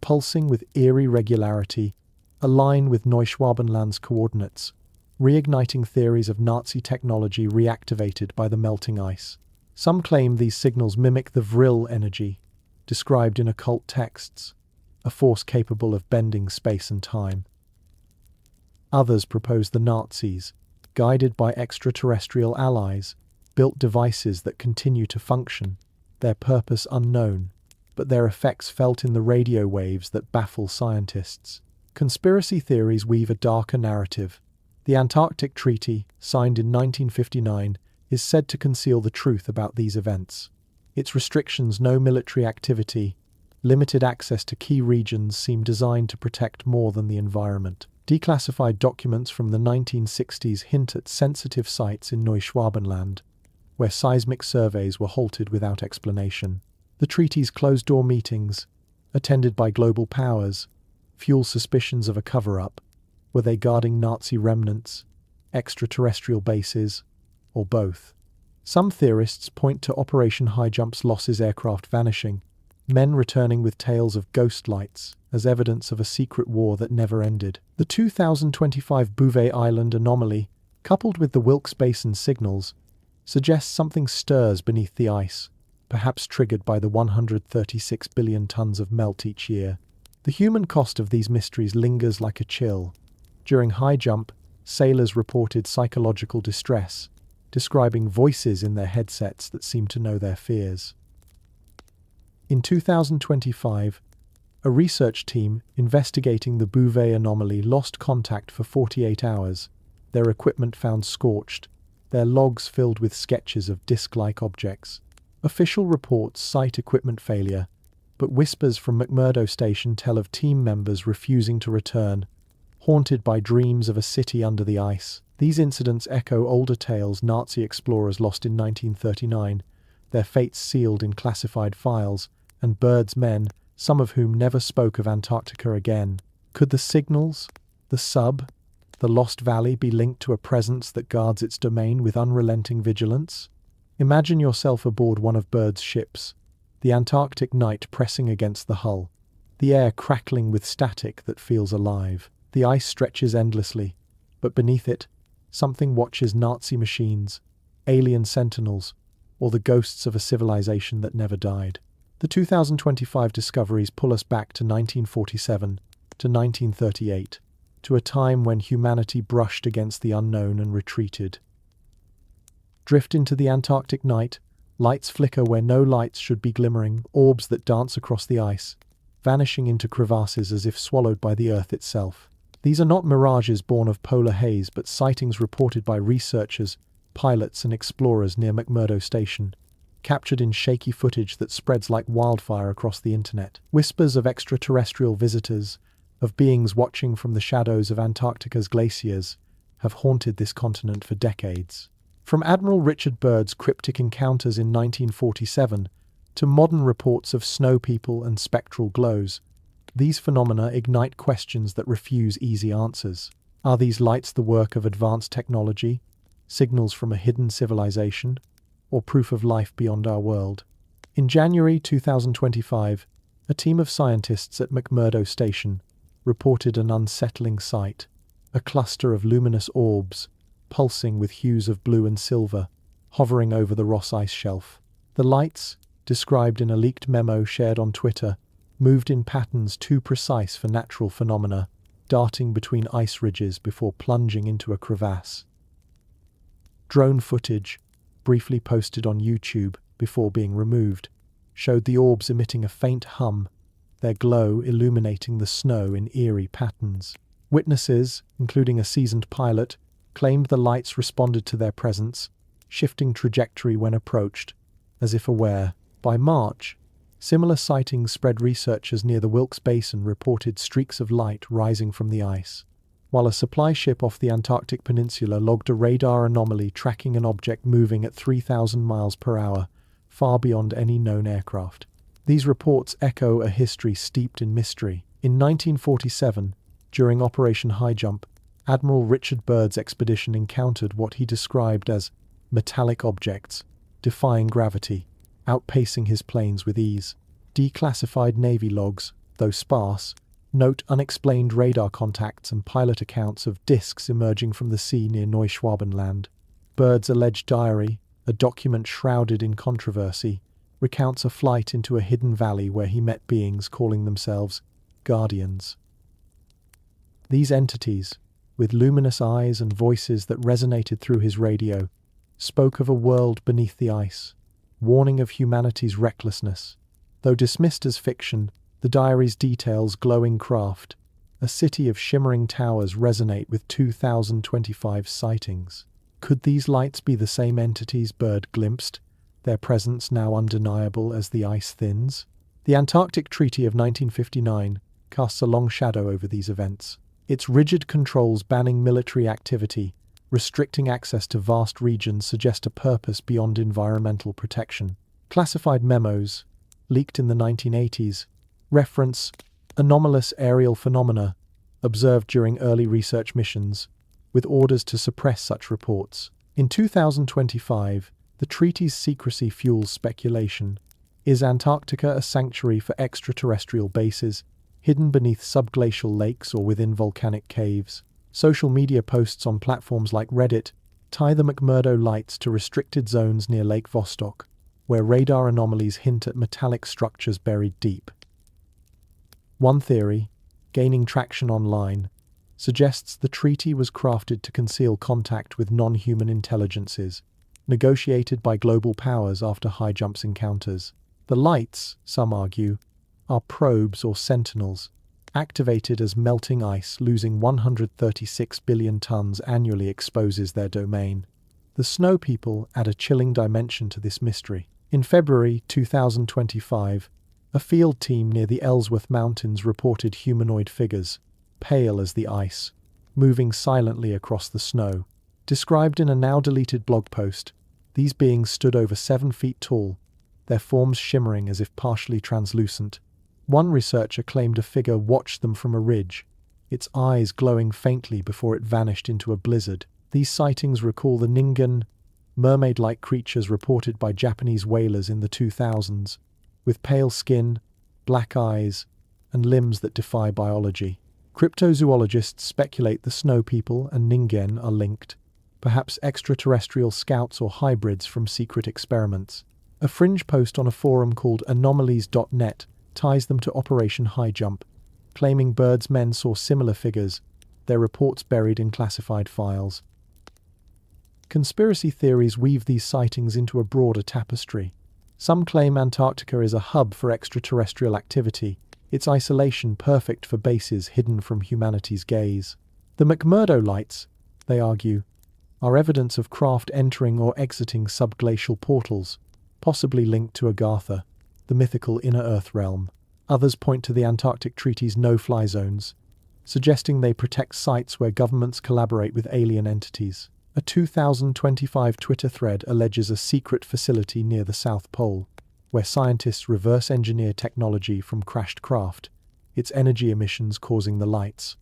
pulsing with eerie regularity, align with Neuschwabenland's coordinates, reigniting theories of Nazi technology reactivated by the melting ice. Some claim these signals mimic the Vril energy, described in occult texts, a force capable of bending space and time. Others propose the Nazis, guided by extraterrestrial allies, built devices that continue to function, their purpose unknown, but their effects felt in the radio waves that baffle scientists. Conspiracy theories weave a darker narrative. The Antarctic Treaty, signed in 1959, is said to conceal the truth about these events. Its restrictions, no military activity, limited access to key regions seem designed to protect more than the environment. Declassified documents from the 1960s hint at sensitive sites in Neuschwabenland, where seismic surveys were halted without explanation. The treaty's closed-door meetings, attended by global powers, fuel suspicions of a cover-up. Were they guarding Nazi remnants, extraterrestrial bases, or both? Some theorists point to Operation Highjump's losses, aircraft vanishing, men returning with tales of ghost lights as evidence of a secret war that never ended. The 2025 Bouvet Island anomaly, coupled with the Wilkes Basin signals, suggests something stirs beneath the ice, perhaps triggered by the 136 billion tons of melt each year. The human cost of these mysteries lingers like a chill. During Highjump, sailors reported psychological distress, describing voices in their headsets that seemed to know their fears. In 2025, a research team investigating the Bouvet anomaly lost contact for 48 hours, their equipment found scorched, their logs filled with sketches of disc-like objects. Official reports cite equipment failure, but whispers from McMurdo Station tell of team members refusing to return, haunted by dreams of a city under the ice. These incidents echo older tales Nazi explorers lost in 1939, their fates sealed in classified files, and Byrd's men, some of whom never spoke of Antarctica again. Could the signals, the sub, the Lost Valley be linked to a presence that guards its domain with unrelenting vigilance? Imagine yourself aboard one of Byrd's ships, the Antarctic night pressing against the hull, the air crackling with static that feels alive. The ice stretches endlessly, but beneath it, something watches Nazi machines, alien sentinels, or the ghosts of a civilization that never died. The 2025 discoveries pull us back to 1947 to 1938, to a time when humanity brushed against the unknown and retreated. Drift into the Antarctic night, lights flicker where no lights should be glimmering, orbs that dance across the ice, vanishing into crevasses as if swallowed by the Earth itself. These are not mirages born of polar haze, but sightings reported by researchers, pilots and explorers near McMurdo Station, captured in shaky footage that spreads like wildfire across the internet. Whispers of extraterrestrial visitors, of beings watching from the shadows of Antarctica's glaciers, have haunted this continent for decades. From Admiral Richard Byrd's cryptic encounters in 1947 to modern reports of snow people and spectral glows, these phenomena ignite questions that refuse easy answers. Are these lights the work of advanced technology, signals from a hidden civilization, or proof of life beyond our world. In January 2025, a team of scientists at McMurdo Station reported an unsettling sight, a cluster of luminous orbs, pulsing with hues of blue and silver, hovering over the Ross Ice Shelf. The lights, described in a leaked memo shared on Twitter, moved in patterns too precise for natural phenomena, darting between ice ridges before plunging into a crevasse. Drone footage, briefly posted on YouTube before being removed, showed the orbs emitting a faint hum, their glow illuminating the snow in eerie patterns. Witnesses, including a seasoned pilot, claimed the lights responded to their presence, shifting trajectory when approached, as if aware. By March, similar sightings spread. Researchers near the Wilkes Basin reported streaks of light rising from the ice, while a supply ship off the Antarctic Peninsula logged a radar anomaly tracking an object moving at 3,000 miles per hour, far beyond any known aircraft. These reports echo a history steeped in mystery. In 1947, during Operation Highjump, Admiral Richard Byrd's expedition encountered what he described as metallic objects, defying gravity, outpacing his planes with ease. Declassified Navy logs, though sparse, note unexplained radar contacts and pilot accounts of disks emerging from the sea near Neuschwabenland. Byrd's alleged diary, a document shrouded in controversy, recounts a flight into a hidden valley where he met beings calling themselves guardians. These entities, with luminous eyes and voices that resonated through his radio, spoke of a world beneath the ice, warning of humanity's recklessness. Though dismissed as fiction, the diary's details glowing craft, a city of shimmering towers resonate with 2025 sightings. Could these lights be the same entities Byrd glimpsed, their presence now undeniable as the ice thins? The Antarctic Treaty of 1959 casts a long shadow over these events. Its rigid controls banning military activity, restricting access to vast regions suggest a purpose beyond environmental protection. Classified memos, leaked in the 1980s, reference anomalous aerial phenomena observed during early research missions, with orders to suppress such reports. In 2025, the treaty's secrecy fuels speculation. Is Antarctica a sanctuary for extraterrestrial bases, hidden beneath subglacial lakes or within volcanic caves? Social media posts on platforms like Reddit tie the McMurdo lights to restricted zones near Lake Vostok, where radar anomalies hint at metallic structures buried deep. One theory, gaining traction online, suggests the treaty was crafted to conceal contact with non-human intelligences, negotiated by global powers after Highjump's encounters. The lights, some argue, are probes or sentinels, activated as melting ice losing 136 billion tons annually exposes their domain. The snow people add a chilling dimension to this mystery. In February 2025, a field team near the Ellsworth Mountains reported humanoid figures, pale as the ice, moving silently across the snow. Described in a now-deleted blog post, these beings stood over 7 feet tall, their forms shimmering as if partially translucent. One researcher claimed a figure watched them from a ridge, its eyes glowing faintly before it vanished into a blizzard. These sightings recall the Ningen, mermaid-like creatures reported by Japanese whalers in the 2000s, with pale skin, black eyes, and limbs that defy biology. Cryptozoologists speculate the snow people and Ningen are linked, perhaps extraterrestrial scouts or hybrids from secret experiments. A fringe post on a forum called anomalies.net ties them to Operation Highjump, claiming Byrd's men saw similar figures, their reports buried in classified files. Conspiracy theories weave these sightings into a broader tapestry. Some claim Antarctica is a hub for extraterrestrial activity, its isolation perfect for bases hidden from humanity's gaze. The McMurdo lights, they argue, are evidence of craft entering or exiting subglacial portals, possibly linked to Agartha, the mythical inner Earth realm. Others point to the Antarctic Treaty's no-fly zones, suggesting they protect sites where governments collaborate with alien entities. A 2025 Twitter thread alleges a secret facility near the South Pole, where scientists reverse engineer technology from crashed craft, its energy emissions causing the lights.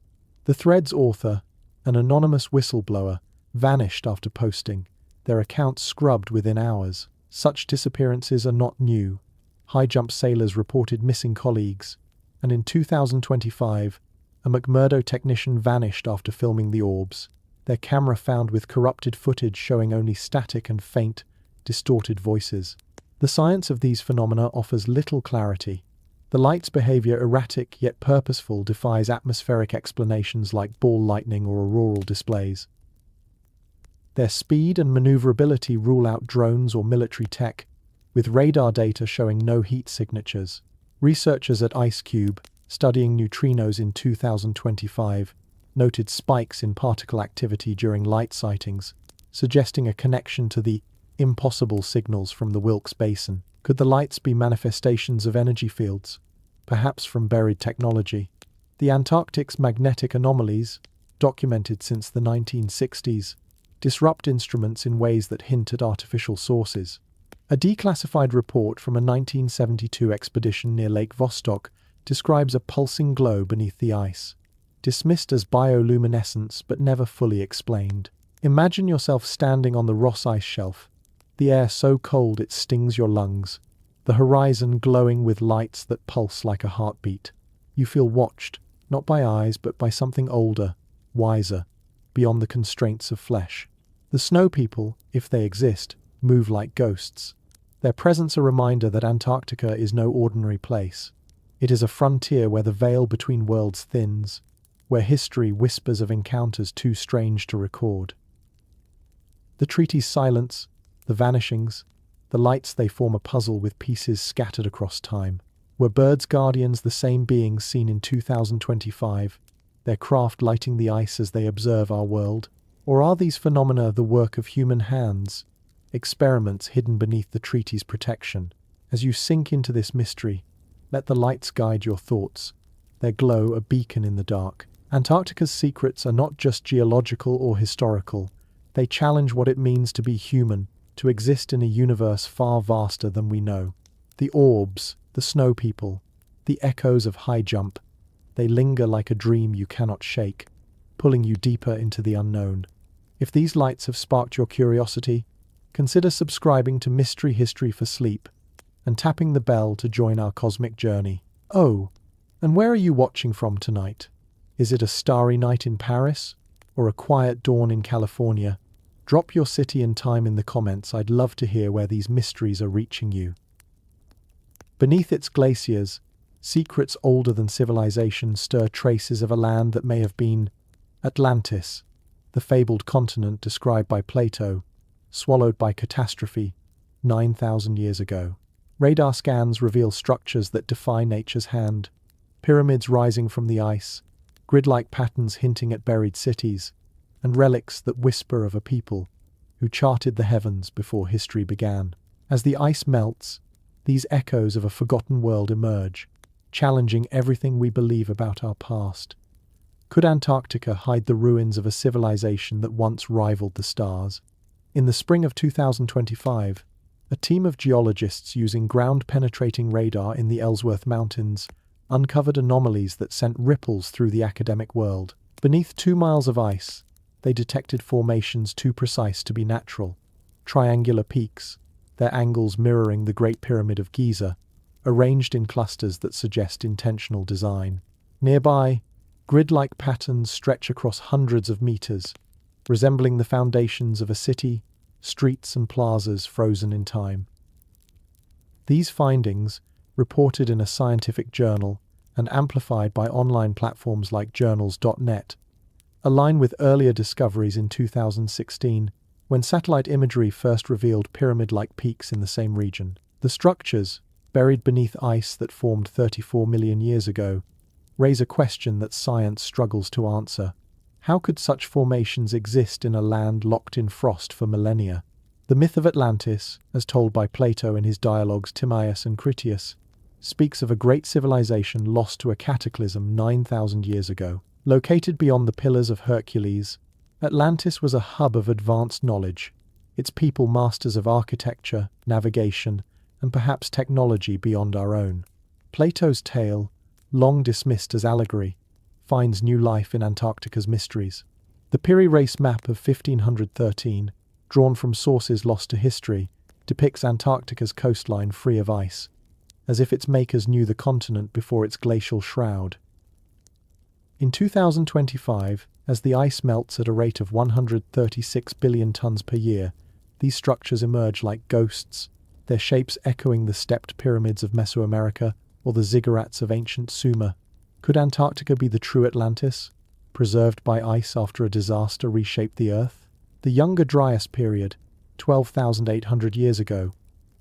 The thread's author, an anonymous whistleblower, vanished after posting, their account scrubbed within hours. Such disappearances are not new. Highjump sailors reported missing colleagues, and in 2025, a McMurdo technician vanished after filming the orbs, their camera found with corrupted footage showing only static and faint, distorted voices. The science of these phenomena offers little clarity. The light's behavior, erratic yet purposeful, defies atmospheric explanations like ball lightning or auroral displays. Their speed and maneuverability rule out drones or military tech, with radar data showing no heat signatures. Researchers at IceCube, studying neutrinos in 2025, noted spikes in particle activity during light sightings, suggesting a connection to the impossible signals from the Wilkes Basin. Could the lights be manifestations of energy fields, perhaps from buried technology? The Antarctic's magnetic anomalies, documented since the 1960s, disrupt instruments in ways that hint at artificial sources. A declassified report from a 1972 expedition near Lake Vostok describes a pulsing glow beneath the ice, dismissed as bioluminescence but never fully explained. Imagine yourself standing on the Ross Ice Shelf, the air so cold it stings your lungs, the horizon glowing with lights that pulse like a heartbeat. You feel watched, not by eyes but by something older, wiser, beyond the constraints of flesh. The snow people, if they exist, move like ghosts. Their presence a reminder that Antarctica is no ordinary place. It is a frontier where the veil between worlds thins, where history whispers of encounters too strange to record. The treaty's silence, the vanishings, the lights they form a puzzle with pieces scattered across time. Were birds' guardians the same beings seen in 2025, their craft lighting the ice as they observe our world? Or are these phenomena the work of human hands, experiments hidden beneath the treaty's protection? As you sink into this mystery, let the lights guide your thoughts, their glow a beacon in the dark. Antarctica's secrets are not just geological or historical. They challenge what it means to be human, to exist in a universe far vaster than we know. The orbs, the snow people, the echoes of Highjump, they linger like a dream you cannot shake, pulling you deeper into the unknown. If these lights have sparked your curiosity, consider subscribing to Mystery History for Sleep and tapping the bell to join our cosmic journey. Oh, and where are you watching from tonight? Is it a starry night in Paris or a quiet dawn in California? Drop your city and time in the comments. I'd love to hear where these mysteries are reaching you. Beneath its glaciers, secrets older than civilization stir traces of a land that may have been Atlantis, the fabled continent described by Plato, swallowed by catastrophe 9,000 years ago. Radar scans reveal structures that defy nature's hand, pyramids rising from the ice, grid-like patterns hinting at buried cities, and relics that whisper of a people who charted the heavens before history began. As the ice melts, these echoes of a forgotten world emerge, challenging everything we believe about our past. Could Antarctica hide the ruins of a civilization that once rivaled the stars? In the spring of 2025, a team of geologists using ground-penetrating radar in the Ellsworth Mountains uncovered anomalies that sent ripples through the academic world. Beneath 2 miles of ice, they detected formations too precise to be natural. Triangular peaks, their angles mirroring the Great Pyramid of Giza, arranged in clusters that suggest intentional design. Nearby, grid-like patterns stretch across hundreds of meters, resembling the foundations of a city, streets and plazas frozen in time. These findings, reported in a scientific journal and amplified by online platforms like journals.net, align with earlier discoveries in 2016, when satellite imagery first revealed pyramid-like peaks in the same region. The structures, buried beneath ice that formed 34 million years ago, raise a question that science struggles to answer. How could such formations exist in a land locked in frost for millennia? The myth of Atlantis, as told by Plato in his dialogues Timaeus and Critias, speaks of a great civilization lost to a cataclysm 9,000 years ago. Located beyond the Pillars of Hercules, Atlantis was a hub of advanced knowledge, its people masters of architecture, navigation, and perhaps technology beyond our own. Plato's tale, long dismissed as allegory, finds new life in Antarctica's mysteries. The Piri race map of 1513, drawn from sources lost to history, depicts Antarctica's coastline free of ice, as if its makers knew the continent before its glacial shroud. In 2025, as the ice melts at a rate of 136 billion tons per year, these structures emerge like ghosts, their shapes echoing the stepped pyramids of Mesoamerica or the ziggurats of ancient Sumer. Could Antarctica be the true Atlantis, preserved by ice after a disaster reshaped the Earth? The Younger Dryas period, 12,800 years ago,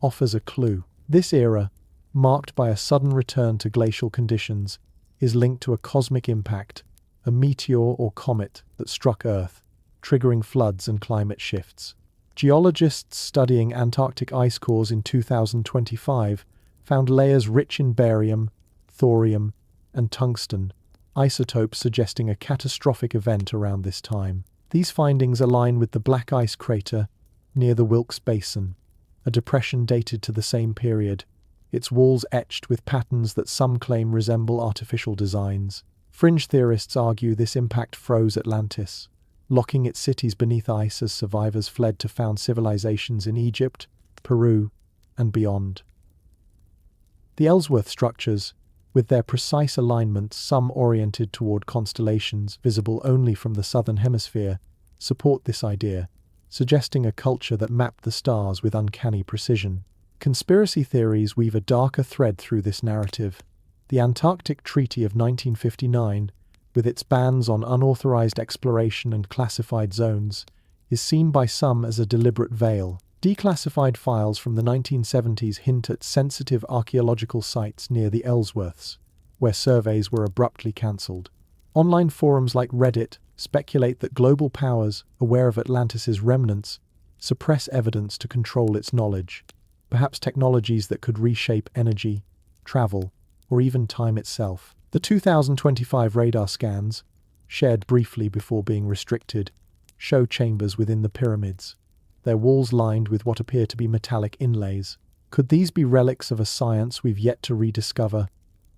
offers a clue. This era, marked by a sudden return to glacial conditions, is linked to a cosmic impact, a meteor or comet that struck Earth, triggering floods and climate shifts. Geologists studying Antarctic ice cores in 2025 found layers rich in barium, thorium, and tungsten, isotopes suggesting a catastrophic event around this time. These findings align with the Black Ice Crater near the Wilkes Basin, a depression dated to the same period, its walls etched with patterns that some claim resemble artificial designs. Fringe theorists argue this impact froze Atlantis, locking its cities beneath ice as survivors fled to found civilizations in Egypt, Peru, and beyond. The Ellsworth structures, with their precise alignments, some oriented toward constellations visible only from the southern hemisphere, support this idea, suggesting a culture that mapped the stars with uncanny precision. Conspiracy theories weave a darker thread through this narrative. The Antarctic Treaty of 1959, with its bans on unauthorized exploration and classified zones, is seen by some as a deliberate veil. Declassified files from the 1970s hint at sensitive archaeological sites near the Ellsworths, where surveys were abruptly cancelled. Online forums like Reddit speculate that global powers, aware of Atlantis's remnants, suppress evidence to control its knowledge, perhaps technologies that could reshape energy, travel, or even time itself. The 2025 radar scans, shared briefly before being restricted, show chambers within the pyramids, their walls lined with what appear to be metallic inlays. Could these be relics of a science we've yet to rediscover,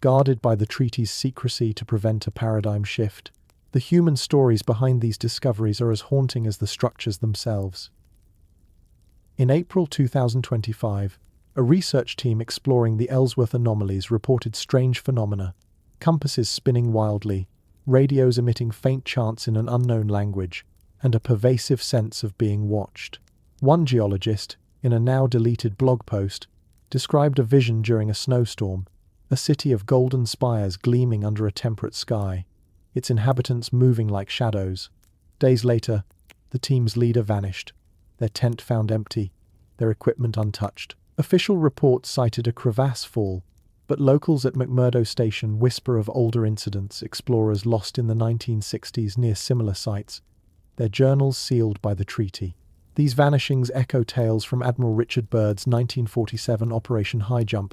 guarded by the treaty's secrecy to prevent a paradigm shift? The human stories behind these discoveries are as haunting as the structures themselves. In April 2025, a research team exploring the Ellsworth anomalies reported strange phenomena: compasses spinning wildly, radios emitting faint chants in an unknown language, and a pervasive sense of being watched. One geologist, in a now-deleted blog post, described a vision during a snowstorm, a city of golden spires gleaming under a temperate sky, its inhabitants moving like shadows. Days later, the team's leader vanished, their tent found empty, their equipment untouched. Official reports cited a crevasse fall, but locals at McMurdo Station whisper of older incidents, explorers lost in the 1960s near similar sites, their journals sealed by the treaty. These vanishings echo tales from Admiral Richard Byrd's 1947 Operation Highjump,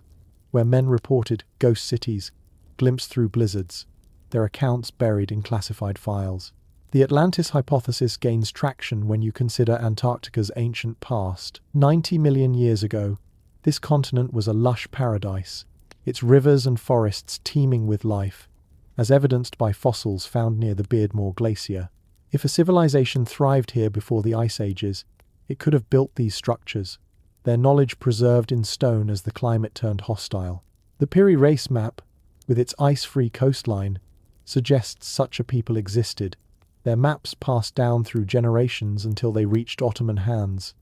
where men reported ghost cities, glimpsed through blizzards, their accounts buried in classified files. The Atlantis hypothesis gains traction when you consider Antarctica's ancient past. 90 million years ago, this continent was a lush paradise, its rivers and forests teeming with life, as evidenced by fossils found near the Beardmore Glacier. If a civilization thrived here before the Ice Ages, it could have built these structures, their knowledge preserved in stone as the climate turned hostile. The Piri Reis map, with its ice-free coastline, suggests such a people existed, their maps passed down through generations until they reached Ottoman hands.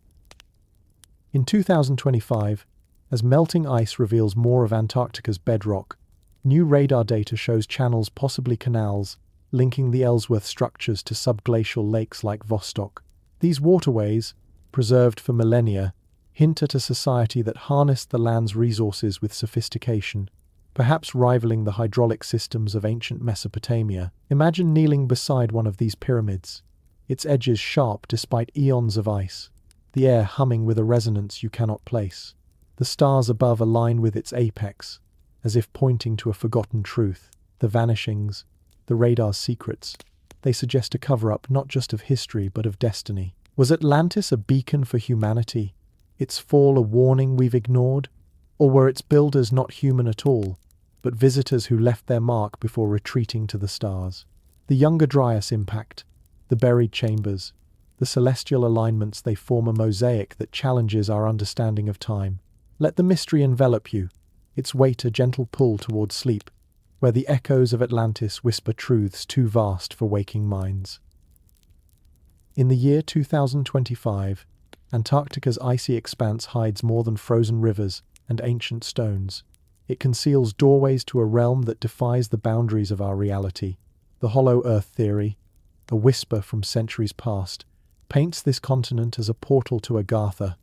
In 2025, as melting ice reveals more of Antarctica's bedrock, new radar data shows channels, possibly canals, linking the Ellsworth structures to subglacial lakes like Vostok. These waterways, preserved for millennia, hint at a society that harnessed the land's resources with sophistication, perhaps rivaling the hydraulic systems of ancient Mesopotamia. Imagine kneeling beside one of these pyramids, its edges sharp despite eons of ice, the air humming with a resonance you cannot place. The stars above align with its apex, as if pointing to a forgotten truth. The vanishings, the radar's secrets, they suggest a cover-up not just of history but of destiny. Was Atlantis a beacon for humanity, its fall a warning we've ignored? Or were its builders not human at all, but visitors who left their mark before retreating to the stars? The Younger Dryas impact, the buried chambers, The celestial alignments, they form a mosaic that challenges our understanding of time. Let the mystery envelop you, its weight a gentle pull towards sleep, where the echoes of Atlantis whisper truths too vast for waking minds. In the year 2025, Antarctica's icy expanse hides more than frozen rivers and ancient stones. It conceals doorways to a realm that defies the boundaries of our reality. The hollow earth theory, a whisper from centuries past, paints this continent as a portal to Agartha,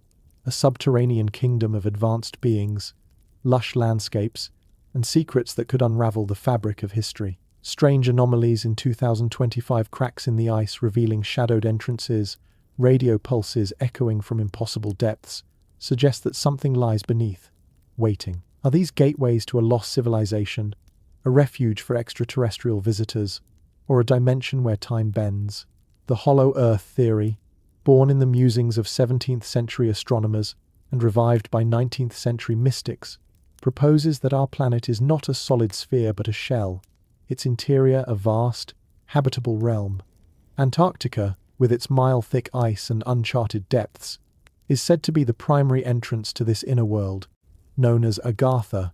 a subterranean kingdom of advanced beings, lush landscapes, and secrets that could unravel the fabric of history. Strange anomalies in 2025, cracks in the ice revealing shadowed entrances, radio pulses echoing from impossible depths, suggest that something lies beneath, waiting. Are these gateways to a lost civilization, a refuge for extraterrestrial visitors, or a dimension where time bends? The hollow earth theory, born in the musings of 17th century astronomers and revived by 19th century mystics, proposes that our planet is not a solid sphere but a shell, its interior a vast, habitable realm. Antarctica, with its mile-thick ice and uncharted depths, is said to be the primary entrance to this inner world, known as Agartha.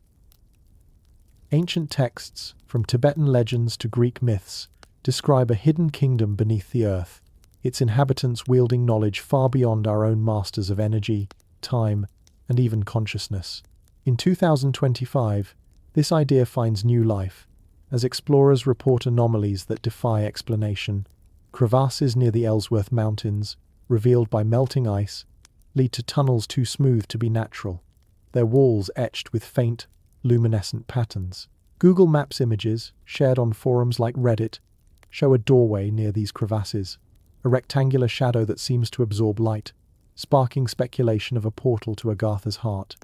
Ancient texts, from Tibetan legends to Greek myths, describe a hidden kingdom beneath the earth, its inhabitants wielding knowledge far beyond our own masters of energy, time, and even consciousness. In 2025, this idea finds new life, as explorers report anomalies that defy explanation. Crevasses near the Ellsworth Mountains, revealed by melting ice, lead to tunnels too smooth to be natural, their walls etched with faint, luminescent patterns. Google Maps images, shared on forums like Reddit, show a doorway near these crevasses, a rectangular shadow that seems to absorb light, sparking speculation of a portal to Agartha's heart.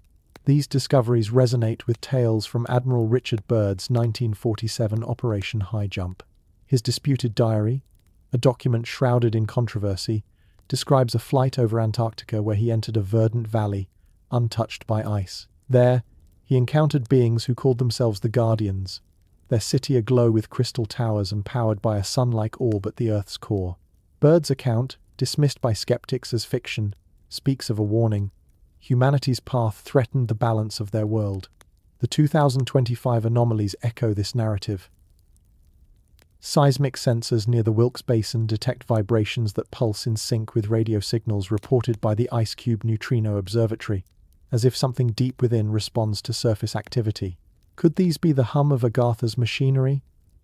These discoveries resonate with tales from Admiral Richard Byrd's 1947 Operation Highjump. His disputed diary, a document shrouded in controversy, describes a flight over Antarctica where he entered a verdant valley, untouched by ice. There, he encountered beings who called themselves the Guardians, their city aglow with crystal towers and powered by a sun-like orb at the Earth's core. Byrd's account, dismissed by skeptics as fiction, speaks of a warning. Humanity's path threatened the balance of their world. The 2025 anomalies echo this narrative. Seismic sensors near the Wilkes Basin detect vibrations that pulse in sync with radio signals reported by the IceCube Neutrino Observatory, as if something deep within responds to surface activity. Could these be the hum of Agartha's machinery,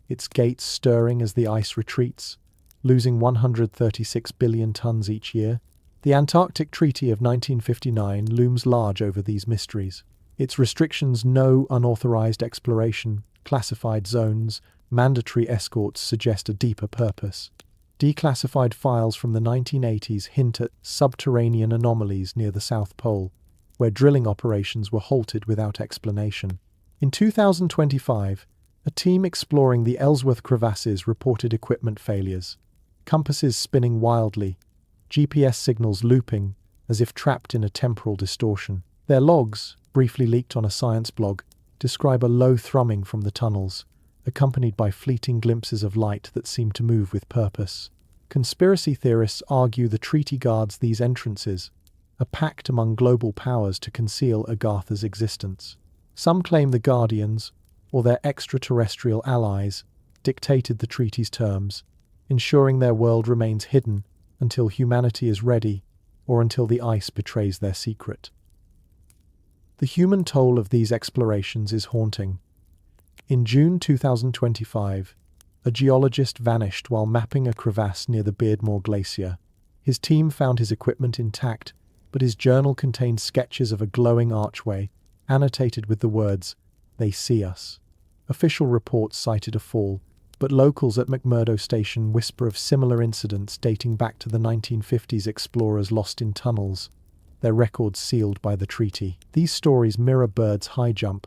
its gates stirring as the ice retreats, losing 136 billion tons each year? The Antarctic Treaty of 1959 looms large over these mysteries. Its restrictions, no unauthorized exploration, classified zones, mandatory escorts, suggest a deeper purpose. Declassified files from the 1980s hint at subterranean anomalies near the South Pole, where drilling operations were halted without explanation. In 2025, a team exploring the Ellsworth crevasses reported equipment failures, compasses spinning wildly, GPS signals looping, as if trapped in a temporal distortion. Their logs, briefly leaked on a science blog, describe a low thrumming from the tunnels, accompanied by fleeting glimpses of light that seem to move with purpose. Conspiracy theorists argue the treaty guards these entrances, a pact among global powers to conceal Agartha's existence. Some claim the Guardians, or their extraterrestrial allies, dictated the treaty's terms, ensuring their world remains hidden until humanity is ready, or until the ice betrays their secret. The human toll of these explorations is haunting. In June 2025, a geologist vanished while mapping a crevasse near the Beardmore Glacier. His team found his equipment intact, but his journal contained sketches of a glowing archway, annotated with the words, "They see us." Official reports cited a fall, but locals at McMurdo Station whisper of similar incidents dating back to the 1950s explorers lost in tunnels, their records sealed by the treaty. These stories mirror Byrd's Highjump,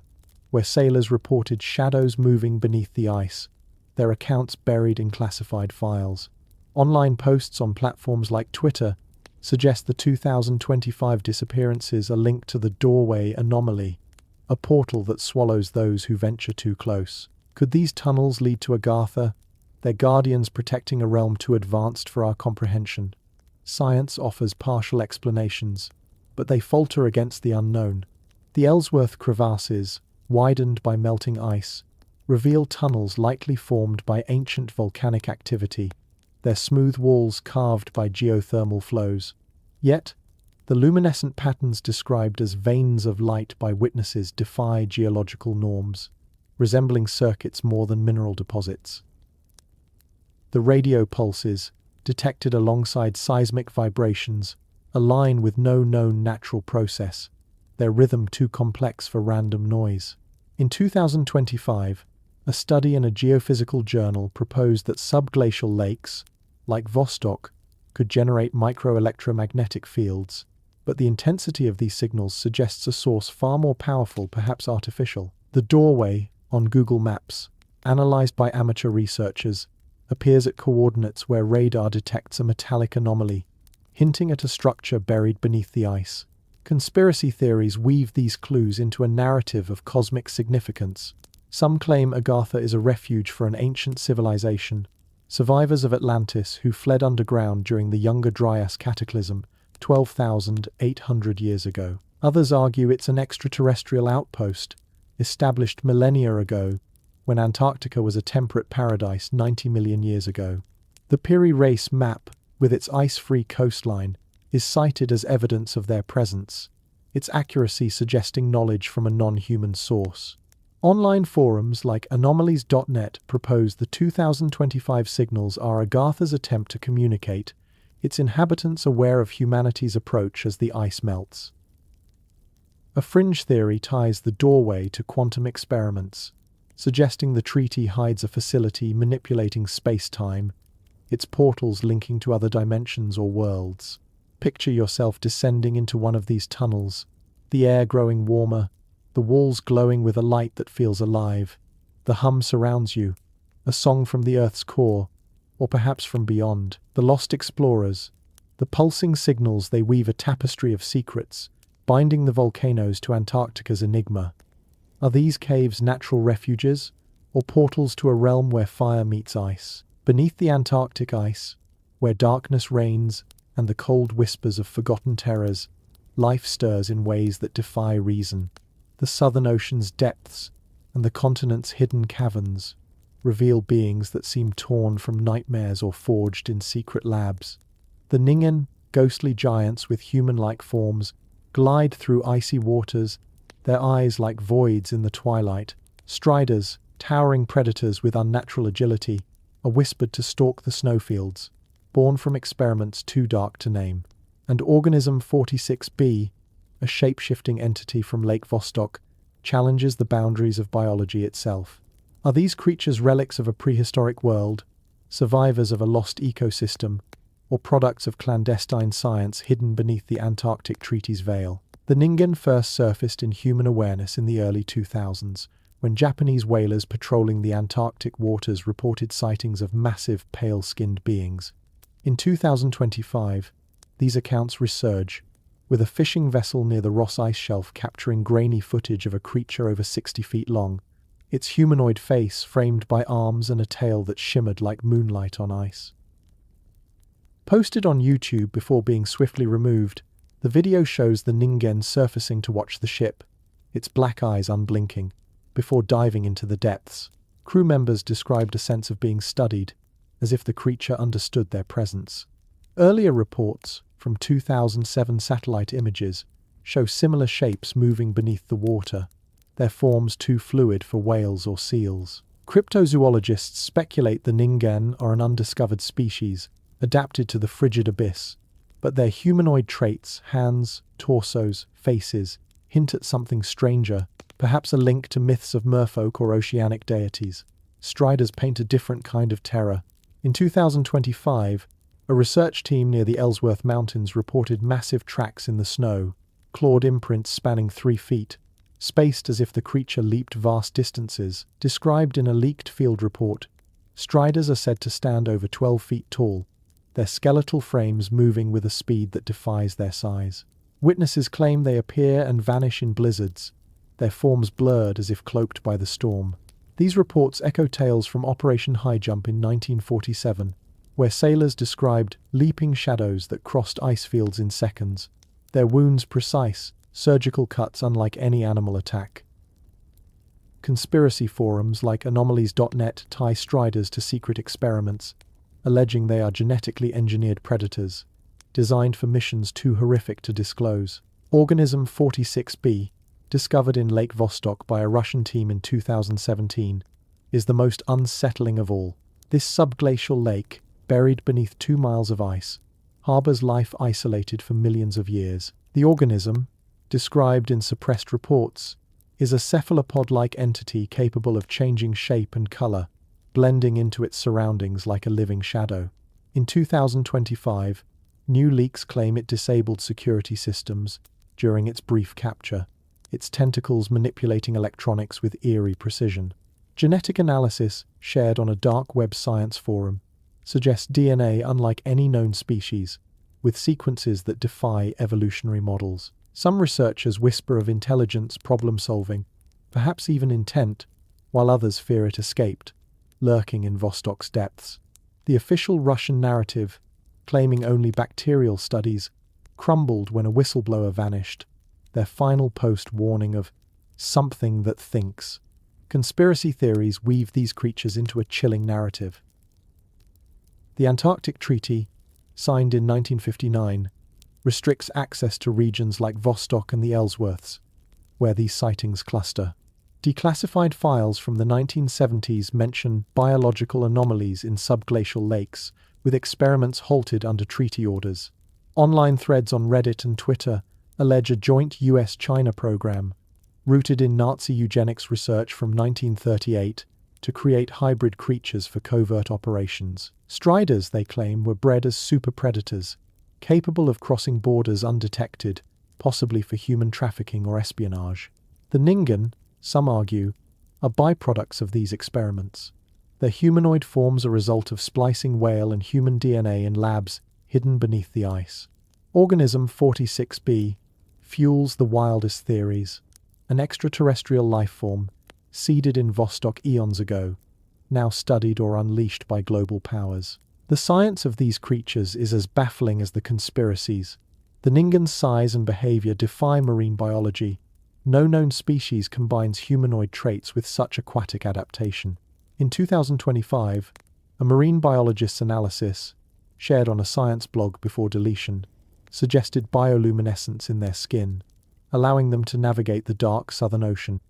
where sailors reported shadows moving beneath the ice, their accounts buried in classified files. Online posts on platforms like Twitter suggest the 2025 disappearances are linked to the doorway anomaly, a portal that swallows those who venture too close. Could these tunnels lead to Agartha, their guardians protecting a realm too advanced for our comprehension? Science offers partial explanations, but they falter against the unknown. The Ellsworth crevasses, widened by melting ice, reveal tunnels likely formed by ancient volcanic activity, their smooth walls carved by geothermal flows. Yet, the luminescent patterns described as veins of light by witnesses defy geological norms, resembling circuits more than mineral deposits. The radio pulses, detected alongside seismic vibrations, align with no known natural process, their rhythm too complex for random noise. In 2025, a study in a geophysical journal proposed that subglacial lakes, like Vostok, could generate microelectromagnetic fields, but the intensity of these signals suggests a source far more powerful, perhaps artificial. The doorway, on Google Maps, analyzed by amateur researchers, appears at coordinates where radar detects a metallic anomaly, hinting at a structure buried beneath the ice. Conspiracy theories weave these clues into a narrative of cosmic significance. Some claim Agartha is a refuge for an ancient civilization, survivors of Atlantis who fled underground during the Younger Dryas cataclysm 12,800 years ago. Others argue it's an extraterrestrial outpost, established millennia ago, when Antarctica was a temperate paradise 90 million years ago. The Piri Reis map, with its ice-free coastline, is cited as evidence of their presence, its accuracy suggesting knowledge from a non-human source. Online forums like anomalies.net propose the 2025 signals are Agartha's attempt to communicate, its inhabitants aware of humanity's approach as the ice melts. A fringe theory ties the doorway to quantum experiments, suggesting the treaty hides a facility manipulating space-time, its portals linking to other dimensions or worlds. Picture yourself descending into one of these tunnels, the air growing warmer, the walls glowing with a light that feels alive. The hum surrounds you, a song from the Earth's core, or perhaps from beyond. The lost explorers, the pulsing signals they weave a tapestry of secrets, binding the volcanoes to Antarctica's enigma. Are these caves natural refuges, or portals to a realm where fire meets ice? Beneath the Antarctic ice, where darkness reigns and the cold whispers of forgotten terrors, life stirs in ways that defy reason. The Southern Ocean's depths and the continent's hidden caverns reveal beings that seem torn from nightmares or forged in secret labs. The Ningen, ghostly giants with human-like forms, glide through icy waters, their eyes like voids in the twilight. Striders, towering predators with unnatural agility, are whispered to stalk the snowfields, born from experiments too dark to name. And Organism 46b, a shape-shifting entity from Lake Vostok, challenges the boundaries of biology itself. Are these creatures relics of a prehistoric world, survivors of a lost ecosystem, or products of clandestine science hidden beneath the Antarctic Treaty's veil? The Ningen first surfaced in human awareness in the early 2000s, when Japanese whalers patrolling the Antarctic waters reported sightings of massive, pale-skinned beings. In 2025, these accounts resurge, with a fishing vessel near the Ross Ice Shelf capturing grainy footage of a creature over 60 feet long, its humanoid face framed by arms and a tail that shimmered like moonlight on ice. Posted on YouTube before being swiftly removed, the video shows the Ningen surfacing to watch the ship, its black eyes unblinking, before diving into the depths. Crew members described a sense of being studied, as if the creature understood their presence. Earlier reports, from 2007 satellite images, show similar shapes moving beneath the water, their forms too fluid for whales or seals. Cryptozoologists speculate the Ningen are an undiscovered species, adapted to the frigid abyss, but their humanoid traits, hands, torsos, faces, hint at something stranger, perhaps a link to myths of merfolk or oceanic deities. Striders paint a different kind of terror. In 2025, a research team near the Ellsworth Mountains reported massive tracks in the snow, clawed imprints spanning 3 feet, spaced as if the creature leaped vast distances. Described in a leaked field report, striders are said to stand over 12 feet tall, their skeletal frames moving with a speed that defies their size. Witnesses claim they appear and vanish in blizzards, their forms blurred as if cloaked by the storm. These reports echo tales from Operation Highjump in 1947, where sailors described leaping shadows that crossed ice fields in seconds, their wounds precise, surgical cuts unlike any animal attack. Conspiracy forums like anomalies.net tie striders to secret experiments, alleging they are genetically engineered predators, designed for missions too horrific to disclose. Organism 46b, discovered in Lake Vostok by a Russian team in 2017, is the most unsettling of all. This subglacial lake, buried beneath 2 miles of ice, harbors life isolated for millions of years. The organism, described in suppressed reports, is a cephalopod-like entity capable of changing shape and color, blending into its surroundings like a living shadow. In 2025, new leaks claim it disabled security systems during its brief capture, its tentacles manipulating electronics with eerie precision. Genetic analysis, shared on a dark web science forum, suggests DNA unlike any known species, with sequences that defy evolutionary models. Some researchers whisper of intelligence, problem-solving, perhaps even intent, while others fear it escaped, lurking in Vostok's depths. The official Russian narrative, claiming only bacterial studies, crumbled when a whistleblower vanished, their final post warning of something that thinks. Conspiracy theories weave these creatures into a chilling narrative. The Antarctic Treaty, signed in 1959, restricts access to regions like Vostok and the Ellsworths, where these sightings cluster. Declassified files from the 1970s mention biological anomalies in subglacial lakes, with experiments halted under treaty orders. Online threads on Reddit and Twitter allege a joint US-China program, rooted in Nazi eugenics research from 1938, to create hybrid creatures for covert operations. Striders, they claim, were bred as super predators, capable of crossing borders undetected, possibly for human trafficking or espionage. The Ningen, some argue, are byproducts of these experiments. Their humanoid forms are a result of splicing whale and human DNA in labs hidden beneath the ice. Organism 46b fuels the wildest theories. An extraterrestrial life form, seeded in Vostok eons ago, now studied or unleashed by global powers. The science of these creatures is as baffling as the conspiracies. The Ningen's size and behavior defy marine biology. No known species combines humanoid traits with such aquatic adaptation. In 2025, a marine biologist's analysis, shared on a science blog before deletion, suggested bioluminescence in their skin, allowing them to navigate the dark Southern Ocean.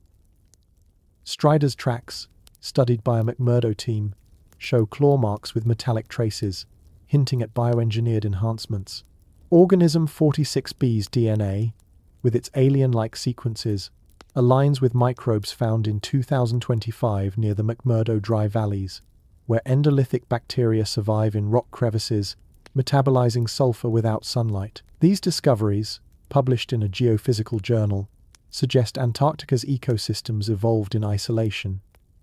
Strider's tracks, studied by a McMurdo team, show claw marks with metallic traces, hinting at bioengineered enhancements. Organism 46b's DNA, with its alien-like sequences, aligns with microbes found in 2025 near the McMurdo Dry Valleys, where endolithic bacteria survive in rock crevices, metabolizing sulfur without sunlight. These discoveries, published in a geophysical journal, suggest Antarctica's ecosystems evolved in isolation,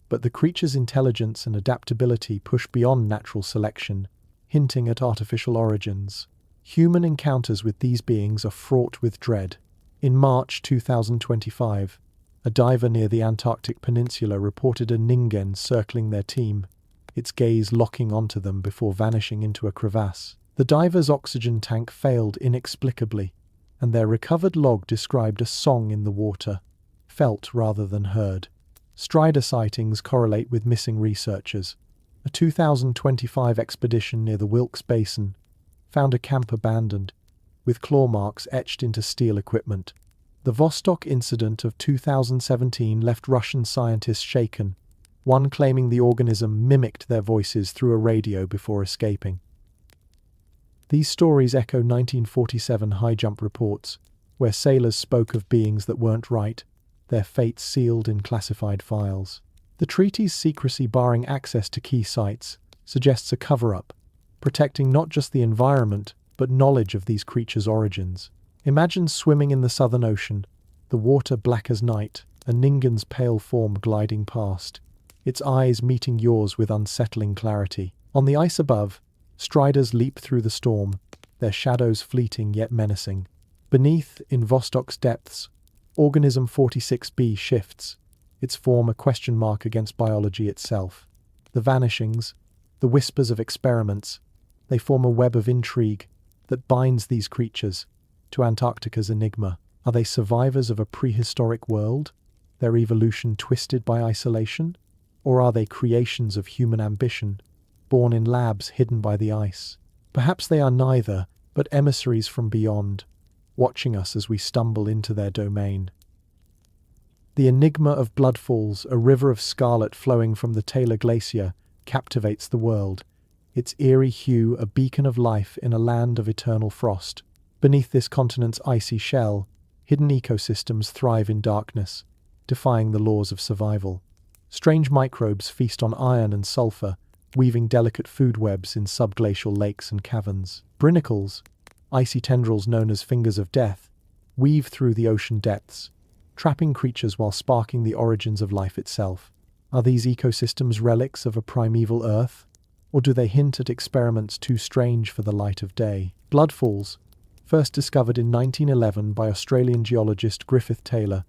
but the creature's intelligence and adaptability push beyond natural selection, hinting at artificial origins. Human encounters with these beings are fraught with dread. In March 2025, a diver near the Antarctic Peninsula reported a Ningen circling their team, its gaze locking onto them before vanishing into a crevasse. The diver's oxygen tank failed inexplicably, and their recovered log described a song in the water, felt rather than heard. Strider sightings correlate with missing researchers. A 2025 expedition near the Wilkes Basin found a camp abandoned, with claw marks etched into steel equipment. The Vostok incident of 2017 left Russian scientists shaken, one claiming the organism mimicked their voices through a radio before escaping. These stories echo 1947 Highjump reports, where sailors spoke of beings that weren't right, their fates sealed in classified files. The treaty's secrecy barring access to key sites suggests a cover-up, protecting not just the environment, but knowledge of these creatures' origins. Imagine swimming in the Southern Ocean, the water black as night, a Ningen's pale form gliding past, its eyes meeting yours with unsettling clarity. On the ice above, striders leap through the storm, their shadows fleeting yet menacing. Beneath, in Vostok's depths, Organism 46b shifts, its form a question mark against biology itself. The vanishings, the whispers of experiments, They form a web of intrigue that binds these creatures to Antarctica's enigma. Are they survivors of a prehistoric world, their evolution twisted by isolation? Or are they creations of human ambition, born in labs hidden by the ice? Perhaps they are neither, but emissaries from beyond, watching us as we stumble into their domain. The enigma of Bloodfalls, a river of scarlet flowing from the Taylor Glacier, captivates the world, its eerie hue a beacon of life in a land of eternal frost. Beneath this continent's icy shell, hidden ecosystems thrive in darkness, defying the laws of survival. Strange microbes feast on iron and sulfur, weaving delicate food webs in subglacial lakes and caverns. Brinicles, icy tendrils known as fingers of death, weave through the ocean depths, trapping creatures while sparking the origins of life itself. Are these ecosystems relics of a primeval Earth, or do they hint at experiments too strange for the light of day? Bloodfalls, first discovered in 1911 by Australian geologist Griffith Taylor,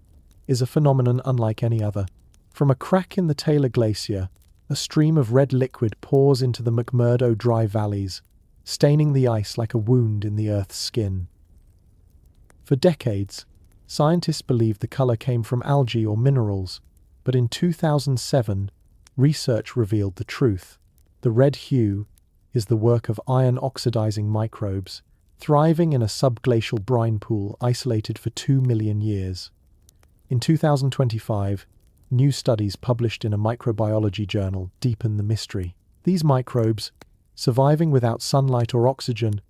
is a phenomenon unlike any other. From a crack in the Taylor Glacier, a stream of red liquid pours into the McMurdo dry valleys, staining the ice like a wound in the Earth's skin. For decades, scientists believed the color came from algae or minerals, but in 2007, research revealed the truth. The red hue is the work of iron-oxidizing microbes, thriving in a subglacial brine pool isolated for 2 million years. In 2025, new studies published in a microbiology journal deepen the mystery. These microbes, surviving without sunlight or oxygen,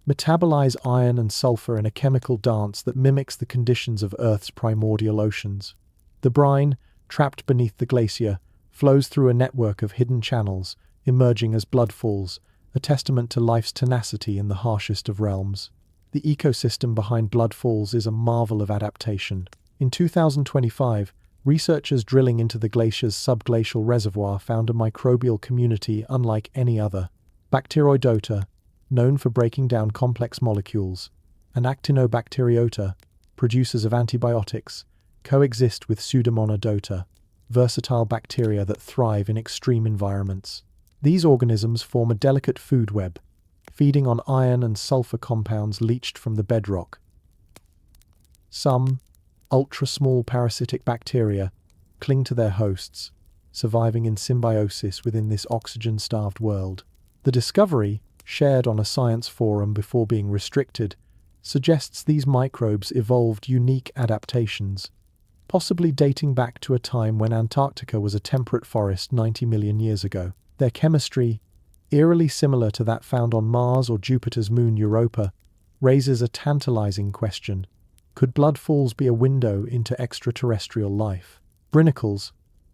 metabolize iron and sulfur in a chemical dance that mimics the conditions of Earth's primordial oceans. The brine, trapped beneath the glacier, flows through a network of hidden channels, emerging as bloodfalls, a testament to life's tenacity in the harshest of realms. The ecosystem behind Bloodfalls is a marvel of adaptation. In 2025, researchers drilling into the glacier's subglacial reservoir found a microbial community unlike any other. Bacteroidota, known for breaking down complex molecules, and Actinobacteriota, producers of antibiotics, coexist with Pseudomonodota, versatile bacteria that thrive in extreme environments. These organisms form a delicate food web, feeding on iron and sulfur compounds leached from the bedrock. Some ultra-small parasitic bacteria cling to their hosts, surviving in symbiosis within this oxygen-starved world. The discovery, shared on a science forum before being restricted, suggests these microbes evolved unique adaptations, possibly dating back to a time when Antarctica was a temperate forest 90 million years ago. Their chemistry, eerily similar to that found on Mars or Jupiter's moon Europa, raises a tantalizing question. Could Bloodfalls be a window into extraterrestrial life? Brinicles,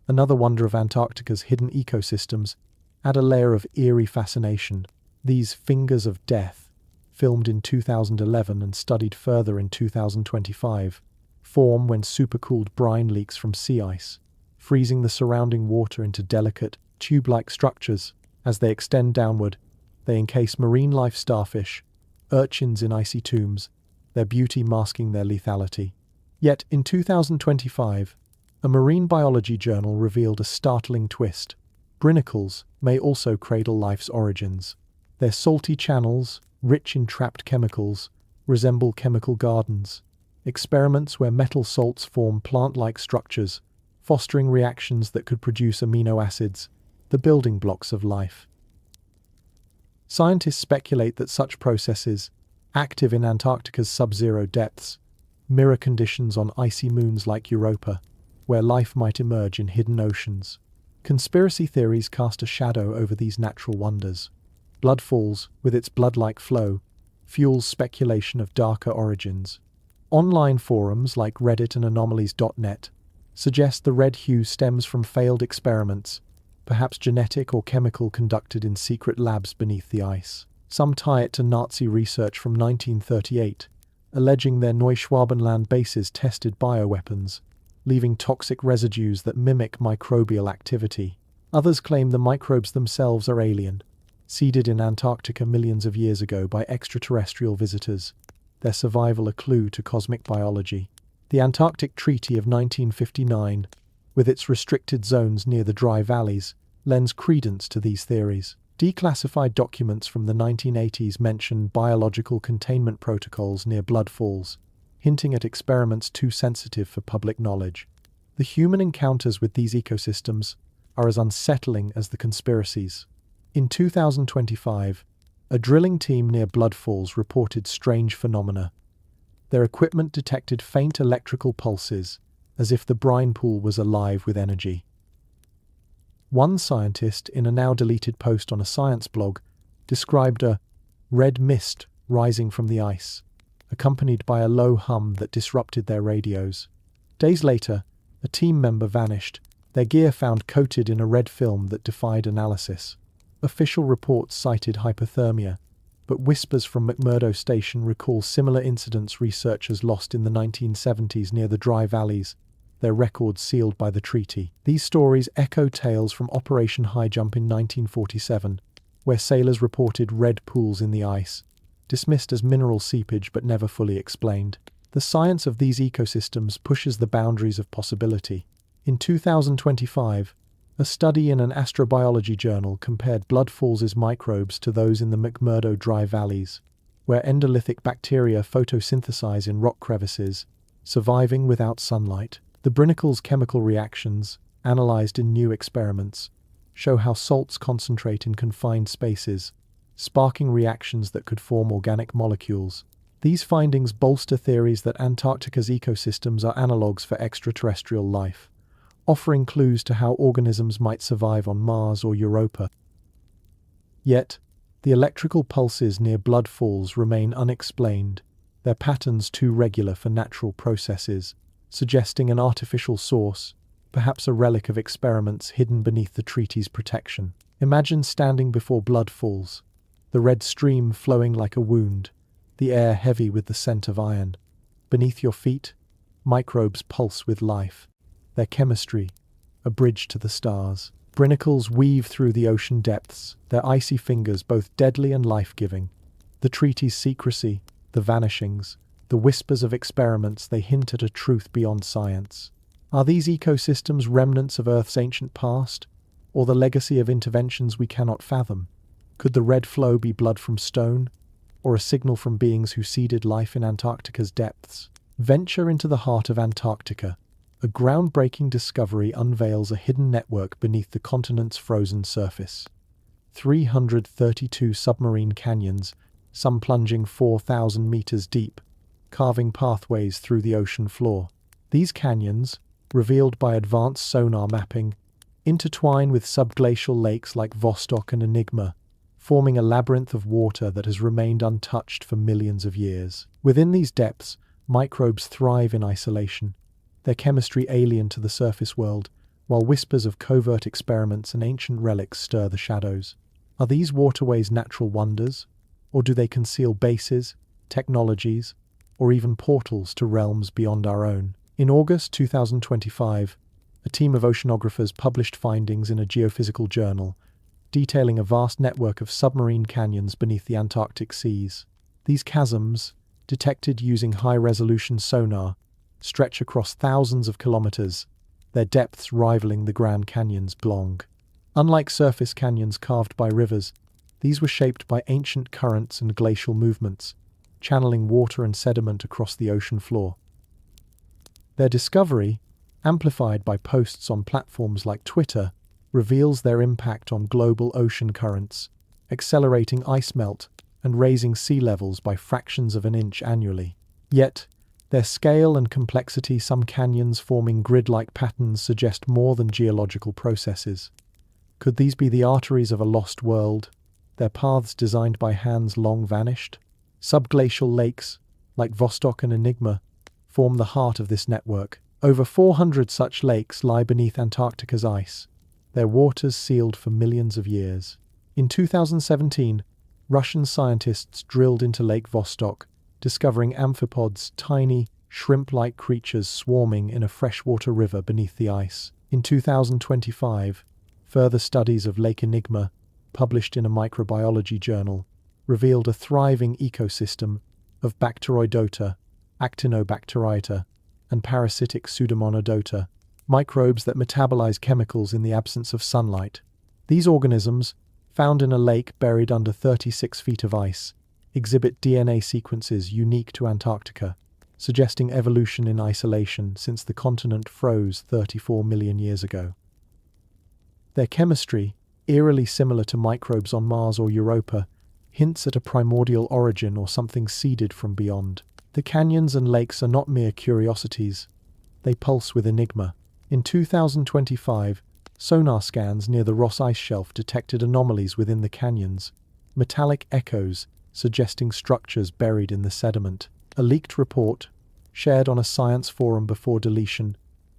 another wonder of Antarctica's hidden ecosystems, add a layer of eerie fascination. These fingers of death, filmed in 2011 and studied further in 2025, form when supercooled brine leaks from sea ice, freezing the surrounding water into delicate, tube-like structures. As they extend downward, they encase marine life starfish, urchins in icy tombs, their beauty masking their lethality. Yet, in 2025, a marine biology journal revealed a startling twist. Brinicles may also cradle life's origins. Their salty channels, rich in trapped chemicals, resemble chemical gardens, experiments where metal salts form plant-like structures, fostering reactions that could produce amino acids, the building blocks of life. Scientists speculate that such processes, active in Antarctica's sub-zero depths, mirror conditions on icy moons like Europa, where life might emerge in hidden oceans. Conspiracy theories cast a shadow over these natural wonders. Bloodfalls, with its blood-like flow, fuels speculation of darker origins. Online forums like Reddit and anomalies.net suggest the red hue stems from failed experiments, perhaps genetic or chemical, conducted in secret labs beneath the ice. Some tie it to Nazi research from 1938, alleging their Neuschwabenland bases tested bioweapons, leaving toxic residues that mimic microbial activity. Others claim the microbes themselves are alien, seeded in Antarctica millions of years ago by extraterrestrial visitors, their survival a clue to cosmic biology. The Antarctic Treaty of 1959, with its restricted zones near the dry valleys, lends credence to these theories. Declassified documents from the 1980s mention biological containment protocols near blood falls, hinting at experiments too sensitive for public knowledge. The human encounters with these ecosystems are as unsettling as the conspiracies. In 2025, a drilling team near blood falls reported strange phenomena. Their equipment detected faint electrical pulses, as if the brine pool was alive with energy. One scientist, in a now-deleted post on a science blog, described a red mist rising from the ice, accompanied by a low hum that disrupted their radios. Days later, a team member vanished, their gear found coated in a red film that defied analysis. Official reports cited hypothermia, but whispers from McMurdo Station recall similar incidents researchers lost in the 1970s near the dry valleys, their records sealed by the treaty. These stories echo tales from Operation Highjump in 1947, where sailors reported red pools in the ice, dismissed as mineral seepage but never fully explained. The science of these ecosystems pushes the boundaries of possibility. In 2025, a study in an astrobiology journal compared blood falls' microbes to those in the McMurdo dry valleys, where endolithic bacteria photosynthesize in rock crevices, surviving without sunlight. The brinicles' chemical reactions, analyzed in new experiments, show how salts concentrate in confined spaces, sparking reactions that could form organic molecules. These findings bolster theories that Antarctica's ecosystems are analogues for extraterrestrial life, offering clues to how organisms might survive on Mars or Europa. Yet, the electrical pulses near blood falls remain unexplained, their patterns too regular for natural processes, suggesting an artificial source, perhaps a relic of experiments hidden beneath the treaty's protection. Imagine standing before blood falls, the red stream flowing like a wound, the air heavy with the scent of iron. Beneath your feet, microbes pulse with life, their chemistry, a bridge to the stars. Brinicles weave through the ocean depths, their icy fingers both deadly and life-giving. The treaty's secrecy, the vanishings, the whispers of experiments, they hint at a truth beyond science. Are these ecosystems remnants of Earth's ancient past, or the legacy of interventions we cannot fathom? Could the red flow be blood from stone, or a signal from beings who seeded life in Antarctica's depths? Venture into the heart of Antarctica. A groundbreaking discovery unveils a hidden network beneath the continent's frozen surface. 332 submarine canyons, some plunging 4,000 meters deep, carving pathways through the ocean floor. These canyons, revealed by advanced sonar mapping, intertwine with subglacial lakes like Vostok and Enigma, forming a labyrinth of water that has remained untouched for millions of years. Within these depths, microbes thrive in isolation, their chemistry alien to the surface world, while whispers of covert experiments and ancient relics stir the shadows. Are these waterways natural wonders, or do they conceal bases, technologies, or even portals to realms beyond our own? In August 2025, a team of oceanographers published findings in a geophysical journal, detailing a vast network of submarine canyons beneath the Antarctic seas. These chasms, detected using high-resolution sonar, stretch across thousands of kilometers, their depths rivaling the Grand Canyon's belong. Unlike surface canyons carved by rivers, these were shaped by ancient currents and glacial movements, channeling water and sediment across the ocean floor. Their discovery, amplified by posts on platforms like Twitter, reveals their impact on global ocean currents, accelerating ice melt and raising sea levels by fractions of an inch annually. Yet, their scale and complexity, some canyons forming grid-like patterns, suggest more than geological processes. Could these be the arteries of a lost world, their paths designed by hands long vanished? Subglacial lakes, like Vostok and Enigma, form the heart of this network. Over 400 such lakes lie beneath Antarctica's ice, their waters sealed for millions of years. In 2017, Russian scientists drilled into Lake Vostok, discovering amphipods, tiny, shrimp-like creatures swarming in a freshwater river beneath the ice. In 2025, further studies of Lake Enigma, published in a microbiology journal, revealed a thriving ecosystem of Bacteroidota, Actinobacteriota, and parasitic Pseudomonodota, microbes that metabolize chemicals in the absence of sunlight. These organisms, found in a lake buried under 36 feet of ice, exhibit DNA sequences unique to Antarctica, suggesting evolution in isolation since the continent froze 34 million years ago. Their chemistry, eerily similar to microbes on Mars or Europa, hints at a primordial origin or something seeded from beyond. The canyons and lakes are not mere curiosities. They pulse with enigma. In 2025, sonar scans near the Ross Ice Shelf detected anomalies within the canyons, metallic echoes suggesting structures buried in the sediment. A leaked report, shared on a science forum before deletion,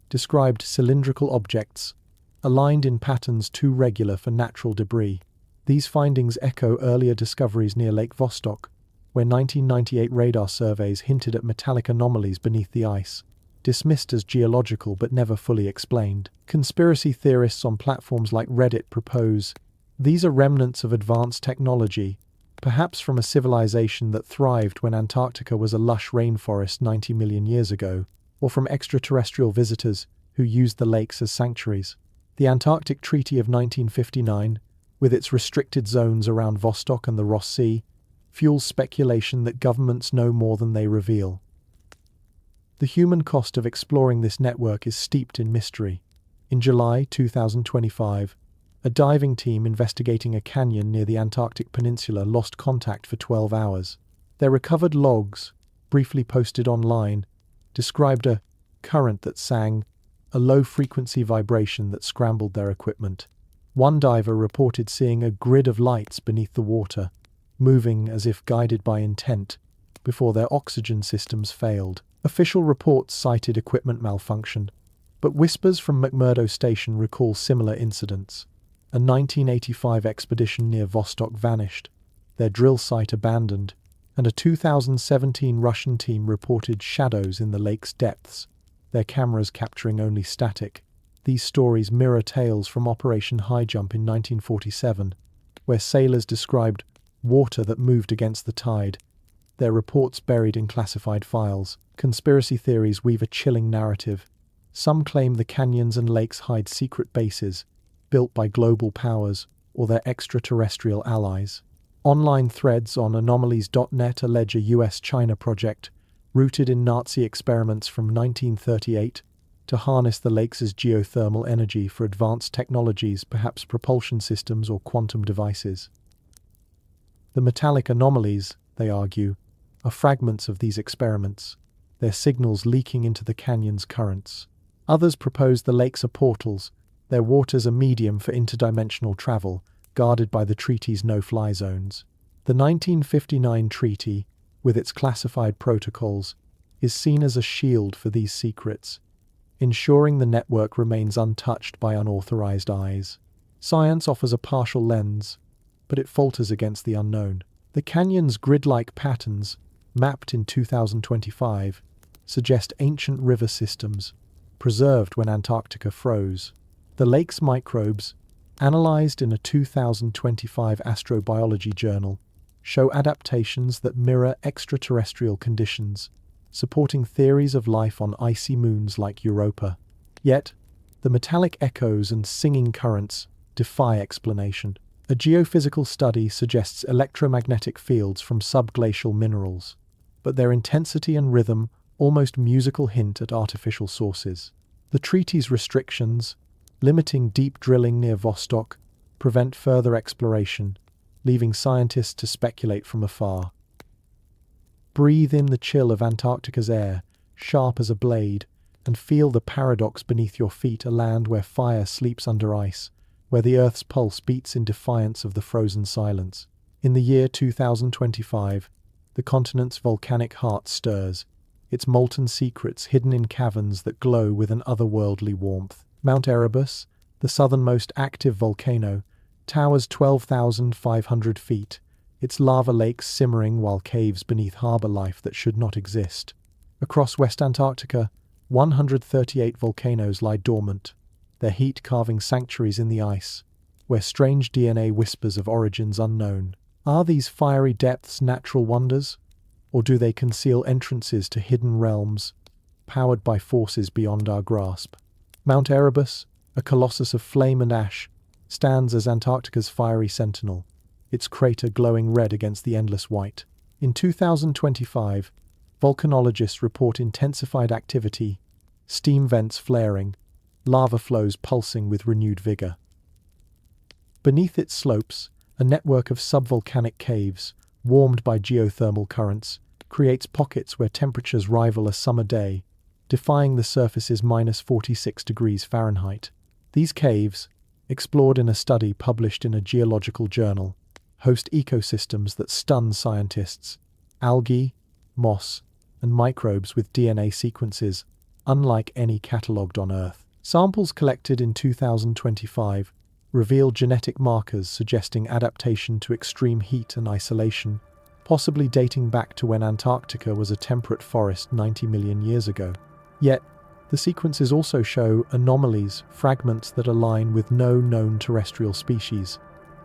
described cylindrical objects, aligned in patterns too regular for natural debris. These findings echo earlier discoveries near Lake Vostok, where 1998 radar surveys hinted at metallic anomalies beneath the ice, dismissed as geological but never fully explained. Conspiracy theorists on platforms like Reddit propose these are remnants of advanced technology, perhaps from a civilization that thrived when Antarctica was a lush rainforest 90 million years ago, or from extraterrestrial visitors who used the lakes as sanctuaries. The Antarctic Treaty of 1959, with its restricted zones around Vostok and the Ross Sea, fuels speculation that governments know more than they reveal. The human cost of exploring this network is steeped in mystery. In July 2025, a diving team investigating a canyon near the Antarctic Peninsula lost contact for 12 hours. Their recovered logs, briefly posted online, described a current that sang, a low-frequency vibration that scrambled their equipment. One diver reported seeing a grid of lights beneath the water, moving as if guided by intent, before their oxygen systems failed. Official reports cited equipment malfunction, but whispers from McMurdo Station recall similar incidents. A 1985 expedition near Vostok vanished, their drill site abandoned, and a 2017 Russian team reported shadows in the lake's depths, their cameras capturing only static. These stories mirror tales from Operation Highjump in 1947, where sailors described water that moved against the tide, their reports buried in classified files. Conspiracy theories weave a chilling narrative. Some claim the canyons and lakes hide secret bases, built by global powers or their extraterrestrial allies. Online threads on anomalies.net allege a US-China project, rooted in Nazi experiments from 1938, to harness the lakes as geothermal energy for advanced technologies, perhaps propulsion systems or quantum devices. The metallic anomalies, they argue, are fragments of these experiments, their signals leaking into the canyon's currents. Others propose the lakes are portals, their waters a medium for interdimensional travel, guarded by the treaty's no-fly zones. The 1959 treaty, with its classified protocols, is seen as a shield for these secrets, ensuring the network remains untouched by unauthorized eyes. Science offers a partial lens, but it falters against the unknown. The canyon's grid-like patterns, mapped in 2025, suggest ancient river systems, preserved when Antarctica froze. The lake's microbes, analyzed in a 2025 astrobiology journal, show adaptations that mirror extraterrestrial conditions, supporting theories of life on icy moons like Europa. Yet, the metallic echoes and singing currents defy explanation. A geophysical study suggests electromagnetic fields from subglacial minerals, but their intensity and rhythm almost musical hint at artificial sources. The treaty's restrictions, limiting deep drilling near Vostok, prevent further exploration, leaving scientists to speculate from afar. Breathe in the chill of Antarctica's air, sharp as a blade, and feel the paradox beneath your feet, a land where fire sleeps under ice, where the Earth's pulse beats in defiance of the frozen silence. In the year 2025, the continent's volcanic heart stirs, its molten secrets hidden in caverns that glow with an otherworldly warmth. Mount Erebus, the southernmost active volcano, towers 12,500 feet, its lava lakes simmering while caves beneath harbor life that should not exist. Across West Antarctica, 138 volcanoes lie dormant, their heat carving sanctuaries in the ice, where strange DNA whispers of origins unknown. Are these fiery depths natural wonders, or do they conceal entrances to hidden realms, powered by forces beyond our grasp? Mount Erebus, a colossus of flame and ash, stands as Antarctica's fiery sentinel, its crater glowing red against the endless white. In 2025, volcanologists report intensified activity, steam vents flaring, lava flows pulsing with renewed vigor. Beneath its slopes, a network of subvolcanic caves, warmed by geothermal currents, creates pockets where temperatures rival a summer day, defying the surface's -46 degrees Fahrenheit. These caves, explored in a study published in a geological journal, host ecosystems that stun scientists: algae, moss, and microbes with DNA sequences unlike any catalogued on Earth. Samples collected in 2025 reveal genetic markers suggesting adaptation to extreme heat and isolation, possibly dating back to when Antarctica was a temperate forest 90 million years ago. Yet, the sequences also show anomalies, fragments that align with no known terrestrial species,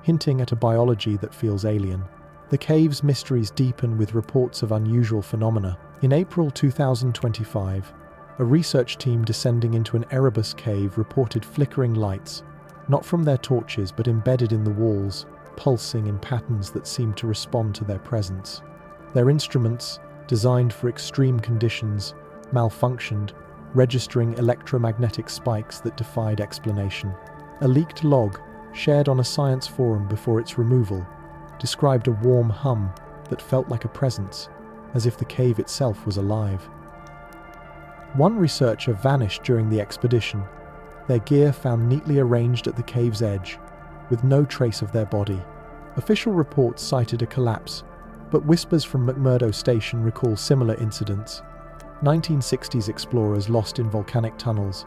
hinting at a biology that feels alien. The cave's mysteries deepen with reports of unusual phenomena. In April 2025, a research team descending into an Erebus cave reported flickering lights, not from their torches but embedded in the walls, pulsing in patterns that seemed to respond to their presence. Their instruments, designed for extreme conditions, malfunctioned, registering electromagnetic spikes that defied explanation. A leaked log, shared on a science forum before its removal, described a warm hum that felt like a presence, as if the cave itself was alive. One researcher vanished during the expedition, their gear found neatly arranged at the cave's edge, with no trace of their body. Official reports cited a collapse, but whispers from McMurdo Station recall similar incidents. 1960s explorers lost in volcanic tunnels,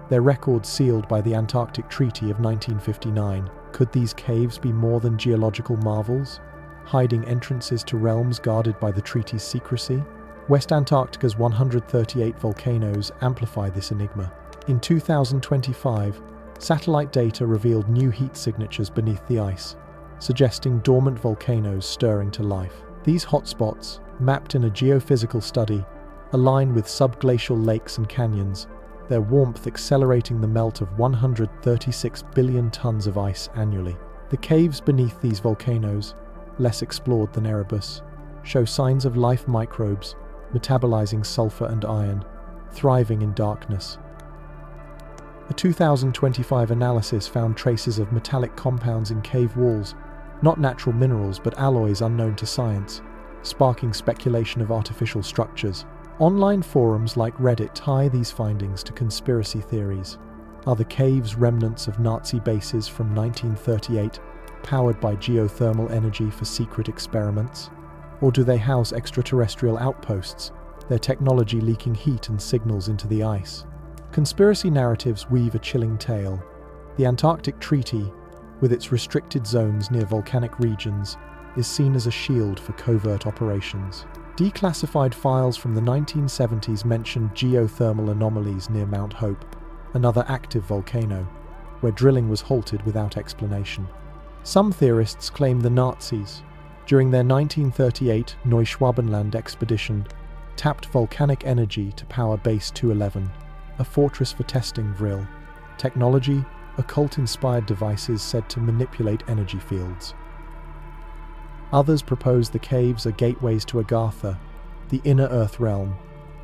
their records sealed by the Antarctic Treaty of 1959. Could these caves be more than geological marvels, hiding entrances to realms guarded by the treaty's secrecy? West Antarctica's 138 volcanoes amplify this enigma. In 2025, satellite data revealed new heat signatures beneath the ice, suggesting dormant volcanoes stirring to life. These hotspots, mapped in a geophysical study, align with subglacial lakes and canyons, their warmth accelerating the melt of 136 billion tons of ice annually. The caves beneath these volcanoes, less explored than Erebus, show signs of life microbes, metabolizing sulfur and iron, thriving in darkness. A 2025 analysis found traces of metallic compounds in cave walls, not natural minerals but alloys unknown to science, sparking speculation of artificial structures. Online forums like Reddit tie these findings to conspiracy theories. Are the caves remnants of Nazi bases from 1938, powered by geothermal energy for secret experiments? Or do they house extraterrestrial outposts, their technology leaking heat and signals into the ice? Conspiracy narratives weave a chilling tale. The Antarctic Treaty, with its restricted zones near volcanic regions, is seen as a shield for covert operations. Declassified files from the 1970s mention geothermal anomalies near Mount Hope, another active volcano, where drilling was halted without explanation. Some theorists claim the Nazis, during their 1938 Neuschwabenland expedition, tapped volcanic energy to power Base 211, a fortress for testing Vril technology, occult-inspired devices said to manipulate energy fields. Others propose the caves are gateways to Agartha, the inner Earth realm,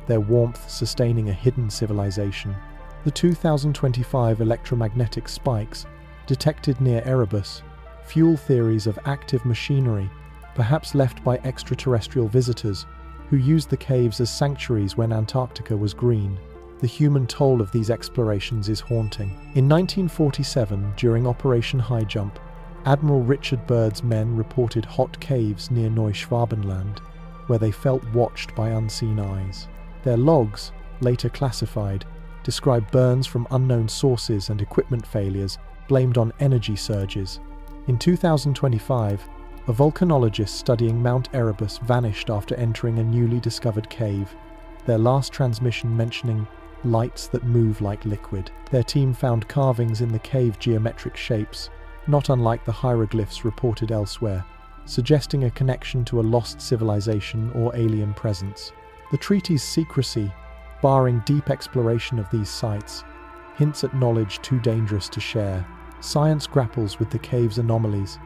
their warmth sustaining a hidden civilization. The 2025 electromagnetic spikes, detected near Erebus, fuel theories of active machinery, perhaps left by extraterrestrial visitors, who used the caves as sanctuaries when Antarctica was green. The human toll of these explorations is haunting. In 1947, during Operation Highjump, Admiral Richard Byrd's men reported hot caves near Neuschwabenland, where they felt watched by unseen eyes. Their logs, later classified, describe burns from unknown sources and equipment failures blamed on energy surges. In 2025, a volcanologist studying Mount Erebus vanished after entering a newly discovered cave, their last transmission mentioning lights that move like liquid. Their team found carvings in the cave geometric shapes, not unlike the hieroglyphs reported elsewhere, suggesting a connection to a lost civilization or alien presence. The treaty's secrecy, barring deep exploration of these sites, hints at knowledge too dangerous to share. science grapples with the cave's anomalies.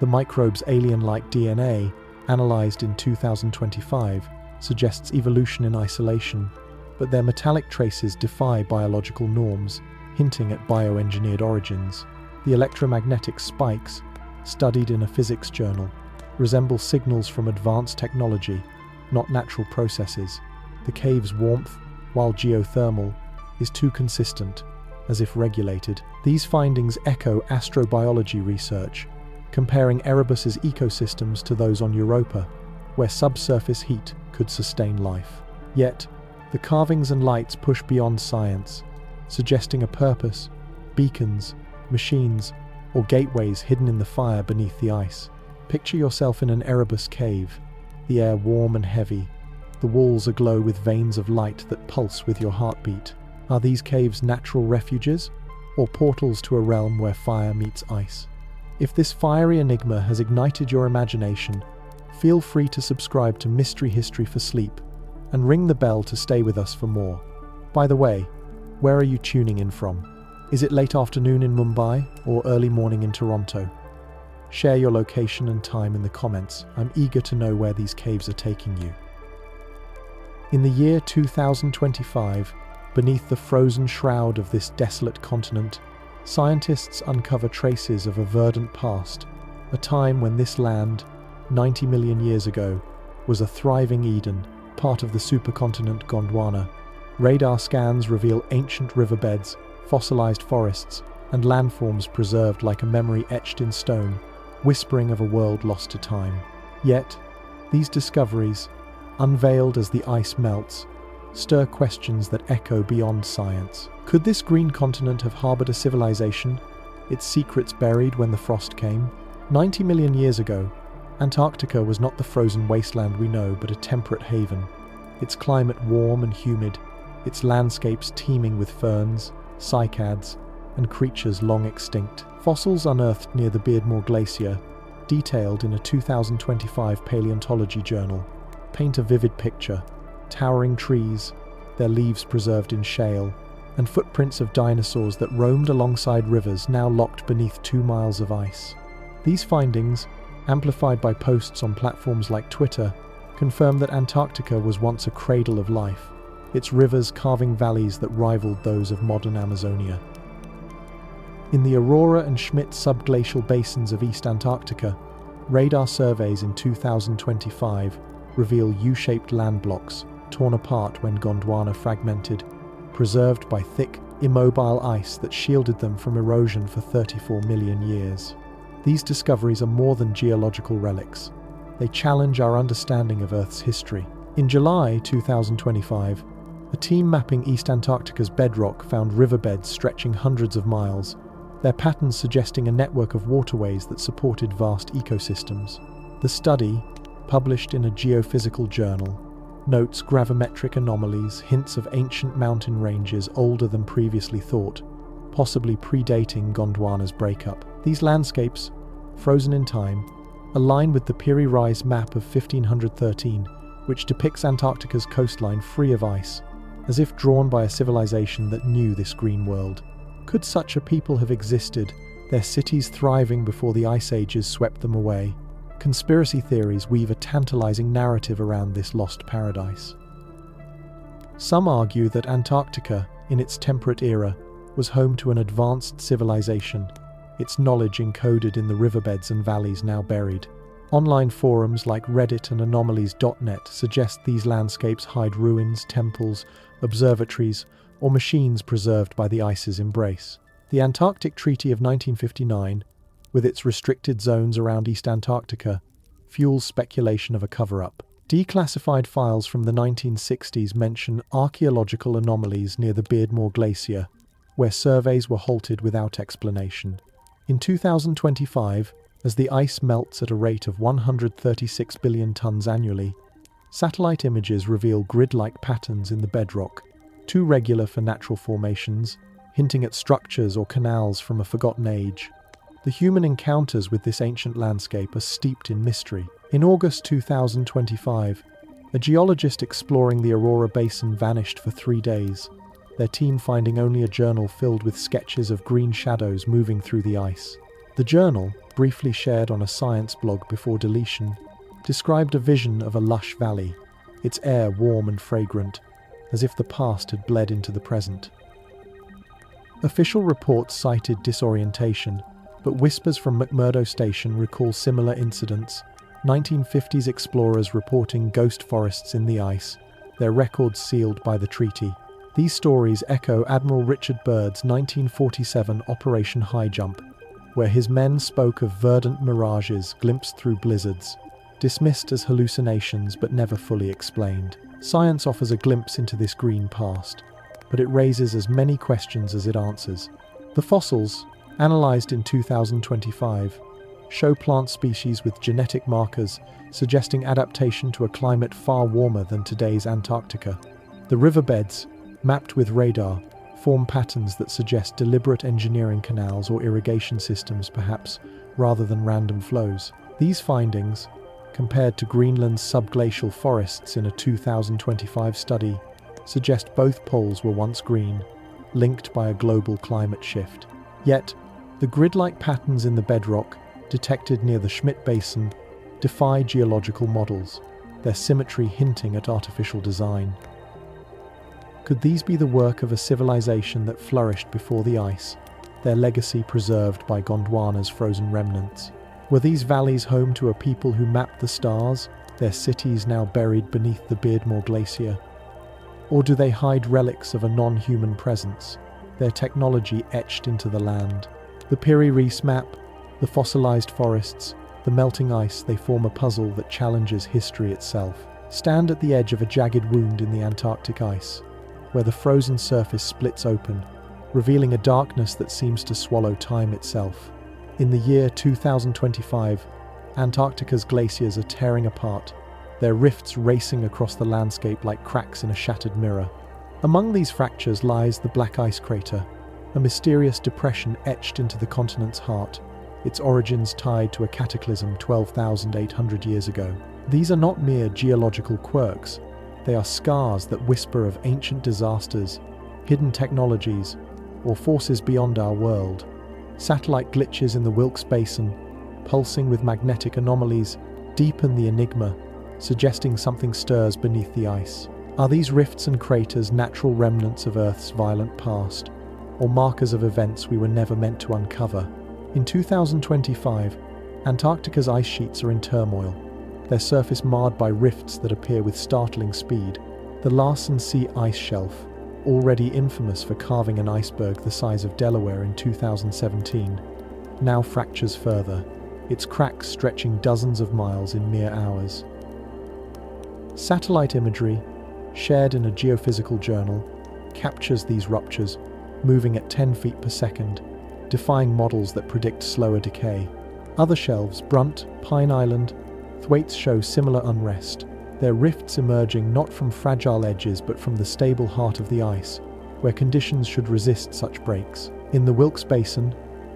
The microbe's alien-like DNA, analyzed in 2025, suggests evolution in isolation, but their metallic traces defy biological norms, hinting at bioengineered origins. The electromagnetic spikes, studied in a physics journal, resemble signals from advanced technology, not natural processes. The cave's warmth, while geothermal, is too consistent, as if regulated. These findings echo astrobiology research, comparing Erebus's ecosystems to those on Europa, where subsurface heat could sustain life. Yet, the carvings and lights push beyond science, suggesting a purpose: beacons, machines, or gateways hidden in the fire beneath the ice. Picture yourself in an Erebus cave, the air warm and heavy, the walls aglow with veins of light that pulse with your heartbeat. Are these caves natural refuges, or portals to a realm where fire meets ice? If this fiery enigma has ignited your imagination, feel free to subscribe to Mystery History for Sleep and ring the bell to stay with us for more. By the way, where are you tuning in from? Is it late afternoon in Mumbai or early morning in Toronto? Share your location and time in the comments. I'm eager to know where these caves are taking you. In the year 2025, beneath the frozen shroud of this desolate continent, scientists uncover traces of a verdant past, a time when this land, 90 million years ago, was a thriving Eden, part of the supercontinent Gondwana. Radar scans reveal ancient riverbeds, fossilized forests, and landforms preserved like a memory etched in stone, whispering of a world lost to time. Yet, these discoveries, unveiled as the ice melts, stir questions that echo beyond science. Could this green continent have harbored a civilization, its secrets buried when the frost came? 90 million years ago, Antarctica was not the frozen wasteland we know, but a temperate haven. Its climate warm and humid, its landscapes teeming with ferns, cycads, and creatures long extinct. Fossils unearthed near the Beardmore Glacier, detailed in a 2025 paleontology journal, paint a vivid picture: towering trees, their leaves preserved in shale, and footprints of dinosaurs that roamed alongside rivers now locked beneath 2 miles of ice. These findings, amplified by posts on platforms like Twitter, confirm that Antarctica was once a cradle of life, its rivers carving valleys that rivaled those of modern Amazonia. In the Aurora and Schmidt subglacial basins of East Antarctica, radar surveys in 2025 reveal U-shaped land blocks, torn apart when Gondwana fragmented, preserved by thick, immobile ice that shielded them from erosion for 34 million years. These discoveries are more than geological relics. They challenge our understanding of Earth's history. In July 2025, a team mapping East Antarctica's bedrock found riverbeds stretching hundreds of miles, their patterns suggesting a network of waterways that supported vast ecosystems. The study, published in a geophysical journal, notes gravimetric anomalies, hints of ancient mountain ranges older than previously thought, possibly predating Gondwana's breakup. These landscapes, frozen in time, align with the Piri Reis map of 1513, which depicts Antarctica's coastline free of ice, as if drawn by a civilization that knew this green world. Could such a people have existed, their cities thriving before the ice ages swept them away? Conspiracy theories weave a tantalizing narrative around this lost paradise. Some argue that Antarctica, in its temperate era, was home to an advanced civilization, its knowledge encoded in the riverbeds and valleys now buried. Online forums like Reddit and anomalies.net suggest these landscapes hide ruins, temples, observatories, or machines preserved by the ice's embrace. The Antarctic Treaty of 1959, with its restricted zones around East Antarctica, fuels speculation of a cover-up. Declassified files from the 1960s mention archaeological anomalies near the Beardmore Glacier, where surveys were halted without explanation. In 2025, as the ice melts at a rate of 136 billion tons annually, satellite images reveal grid-like patterns in the bedrock, too regular for natural formations, hinting at structures or canals from a forgotten age. The human encounters with this ancient landscape are steeped in mystery. In August 2025, a geologist exploring the Aurora Basin vanished for 3 days, their team finding only a journal filled with sketches of green shadows moving through the ice. The journal, briefly shared on a science blog before deletion, described a vision of a lush valley, its air warm and fragrant, as if the past had bled into the present. Official reports cited disorientation, but whispers from McMurdo Station recall similar incidents, 1950s explorers reporting ghost forests in the ice, their records sealed by the treaty. These stories echo Admiral Richard Byrd's 1947 Operation Highjump, where his men spoke of verdant mirages glimpsed through blizzards, dismissed as hallucinations but never fully explained. Science offers a glimpse into this green past, but it raises as many questions as it answers. The fossils, analysed in 2025, show plant species with genetic markers suggesting adaptation to a climate far warmer than today's Antarctica. The riverbeds, mapped with radar, form patterns that suggest deliberate engineering canals or irrigation systems perhaps, rather than random flows. These findings, compared to Greenland's subglacial forests in a 2025 study, suggest both poles were once green, linked by a global climate shift. Yet, the grid-like patterns in the bedrock, detected near the Schmidt Basin, defy geological models, their symmetry hinting at artificial design. Could these be the work of a civilization that flourished before the ice, their legacy preserved by Gondwana's frozen remnants? Were these valleys home to a people who mapped the stars, their cities now buried beneath the Beardmore Glacier? Or do they hide relics of a non-human presence, their technology etched into the land? The Piri Reis map, the fossilized forests, the melting ice, they form a puzzle that challenges history itself. Stand at the edge of a jagged wound in the Antarctic ice, where the frozen surface splits open, revealing a darkness that seems to swallow time itself. In the year 2025, Antarctica's glaciers are tearing apart, their rifts racing across the landscape like cracks in a shattered mirror. Among these fractures lies the Black Ice Crater, a mysterious depression etched into the continent's heart, its origins tied to a cataclysm 12,800 years ago. These are not mere geological quirks, they are scars that whisper of ancient disasters, hidden technologies, or forces beyond our world. Satellite glitches in the Wilkes Basin, pulsing with magnetic anomalies, deepen the enigma, suggesting something stirs beneath the ice. Are these rifts and craters natural remnants of Earth's violent past, or markers of events we were never meant to uncover? In 2025, Antarctica's ice sheets are in turmoil, their surface marred by rifts that appear with startling speed. The Larsen C ice shelf, already infamous for carving an iceberg the size of Delaware in 2017, now fractures further, its cracks stretching dozens of miles in mere hours. Satellite imagery, shared in a geophysical journal, captures these ruptures, moving at 10 feet per second, defying models that predict slower decay. Other shelves, Brunt, Pine Island, Thwaites, show similar unrest, their rifts emerging not from fragile edges but from the stable heart of the ice, where conditions should resist such breaks. In the Wilkes Basin,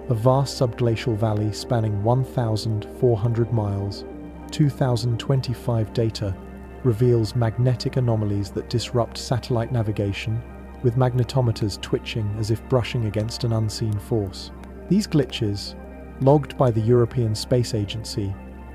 a vast subglacial valley spanning 1,400 miles, 2025 data reveals magnetic anomalies that disrupt satellite navigation, with magnetometers twitching as if brushing against an unseen force. These glitches, logged by the European Space Agency,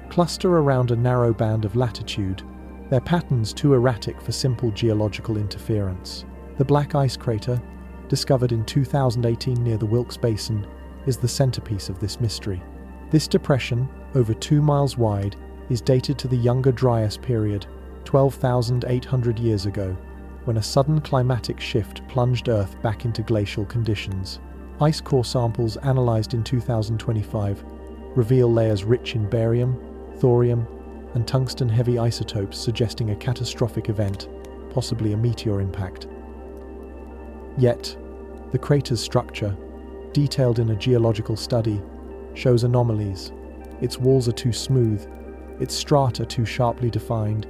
cluster around a narrow band of latitude, their patterns too erratic for simple geological interference. The Black Ice Crater, discovered in 2018 near the Wilkes Basin, is the centerpiece of this mystery. This depression, over 2 miles wide, is dated to the Younger Dryas period, 12,800 years ago, when a sudden climatic shift plunged Earth back into glacial conditions. Ice core samples analyzed in 2025 reveal layers rich in barium, thorium, and tungsten-heavy isotopes, suggesting a catastrophic event, possibly a meteor impact. Yet, the crater's structure, detailed in a geological study, shows anomalies. Its walls are too smooth, its strata too sharply defined,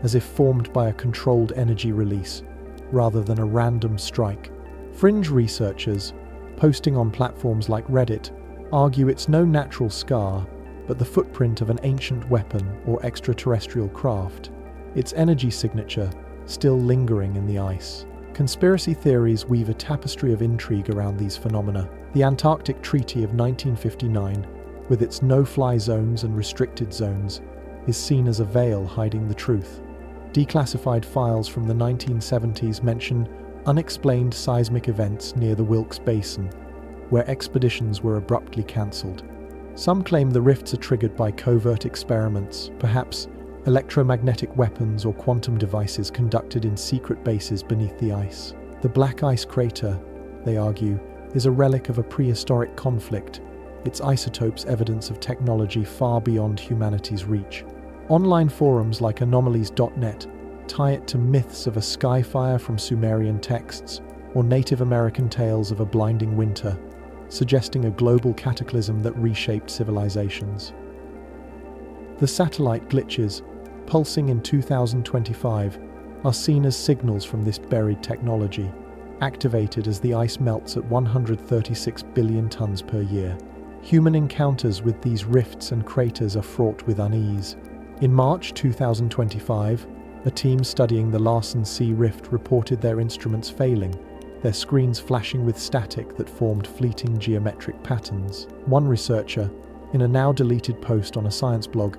as if formed by a controlled energy release, rather than a random strike. Fringe researchers, posting on platforms like Reddit, argue it's no natural scar, but the footprint of an ancient weapon or extraterrestrial craft, its energy signature still lingering in the ice. Conspiracy theories weave a tapestry of intrigue around these phenomena. The Antarctic Treaty of 1959, with its no-fly zones and restricted zones, is seen as a veil hiding the truth. Declassified files from the 1970s mention unexplained seismic events near the Wilkes Basin, where expeditions were abruptly cancelled. Some claim the rifts are triggered by covert experiments, perhaps electromagnetic weapons or quantum devices conducted in secret bases beneath the ice. The Black Ice Crater, they argue, is a relic of a prehistoric conflict, its isotopes evidence of technology far beyond humanity's reach. Online forums like anomalies.net tie it to myths of a skyfire from Sumerian texts or Native American tales of a blinding winter, suggesting a global cataclysm that reshaped civilizations. The satellite glitches, pulsing in 2025, are seen as signals from this buried technology, activated as the ice melts at 136 billion tons per year. Human encounters with these rifts and craters are fraught with unease. In March 2025, a team studying the Larsen C rift reported their instruments failing, their screens flashing with static that formed fleeting geometric patterns. One researcher, in a now-deleted post on a science blog,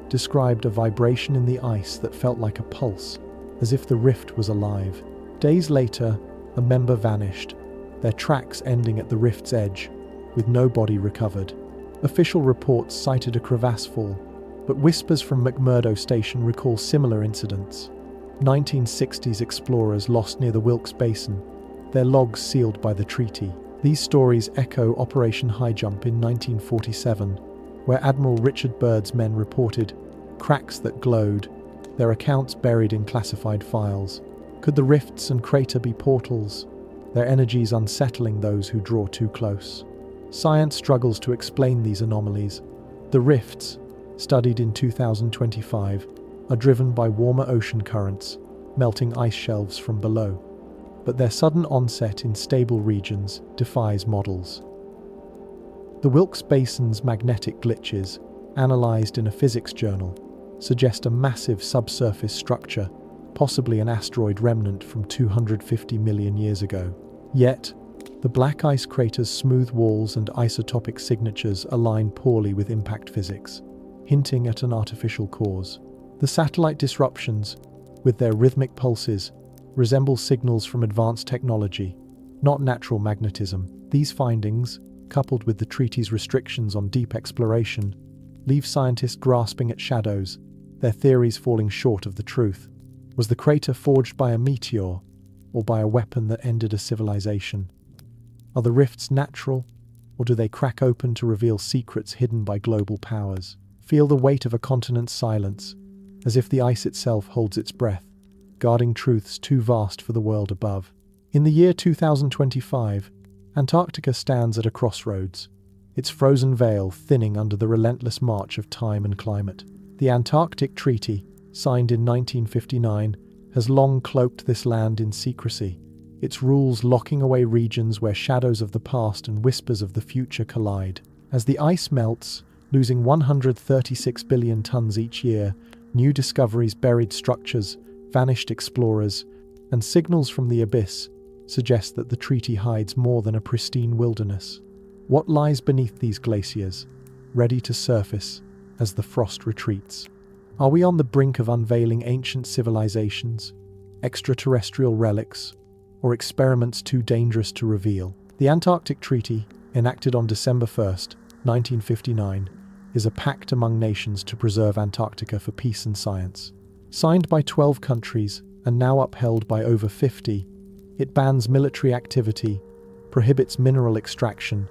described a vibration in the ice that felt like a pulse, as if the rift was alive. Days later, a member vanished, their tracks ending at the rift's edge, with no body recovered. Official reports cited a crevasse fall, but whispers from McMurdo Station recall similar incidents. 1960s explorers lost near the Wilkes Basin, their logs sealed by the treaty. These stories echo Operation Highjump in 1947, where Admiral Richard Byrd's men reported cracks that glowed, their accounts buried in classified files. Could the rifts and crater be portals, their energies unsettling those who draw too close? Science struggles to explain these anomalies. The rifts, studied in 2025, are driven by warmer ocean currents, melting ice shelves from below. But their sudden onset in stable regions defies models. The Wilkes Basin's magnetic glitches, analyzed in a physics journal, suggest a massive subsurface structure, possibly an asteroid remnant from 250 million years ago. Yet, the Black Ice Crater's smooth walls and isotopic signatures align poorly with impact physics, hinting at an artificial cause. The satellite disruptions, with their rhythmic pulses, resemble signals from advanced technology, not natural magnetism. These findings, coupled with the treaty's restrictions on deep exploration, leave scientists grasping at shadows, their theories falling short of the truth. Was the crater forged by a meteor, or by a weapon that ended a civilization? Are the rifts natural, or do they crack open to reveal secrets hidden by global powers? Feel the weight of a continent's silence, as if the ice itself holds its breath, guarding truths too vast for the world above. In the year 2025, Antarctica stands at a crossroads, its frozen veil thinning under the relentless march of time and climate. The Antarctic Treaty, signed in 1959, has long cloaked this land in secrecy, its rules locking away regions where shadows of the past and whispers of the future collide. As the ice melts, losing 136 billion tons each year, new discoveries, buried structures, vanished explorers, and signals from the abyss suggest that the treaty hides more than a pristine wilderness. What lies beneath these glaciers, ready to surface as the frost retreats? Are we on the brink of unveiling ancient civilizations, extraterrestrial relics, or experiments too dangerous to reveal? The Antarctic Treaty, enacted on December 1st, 1959, is a pact among nations to preserve Antarctica for peace and science. Signed by 12 countries and now upheld by over 50, it bans military activity, prohibits mineral extraction,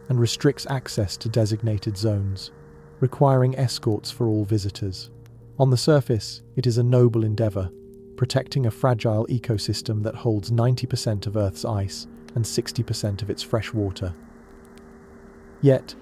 and restricts access to designated zones, requiring escorts for all visitors. On the surface, it is a noble endeavor, protecting a fragile ecosystem that holds 90% of Earth's ice and 60% of its fresh water. Yet,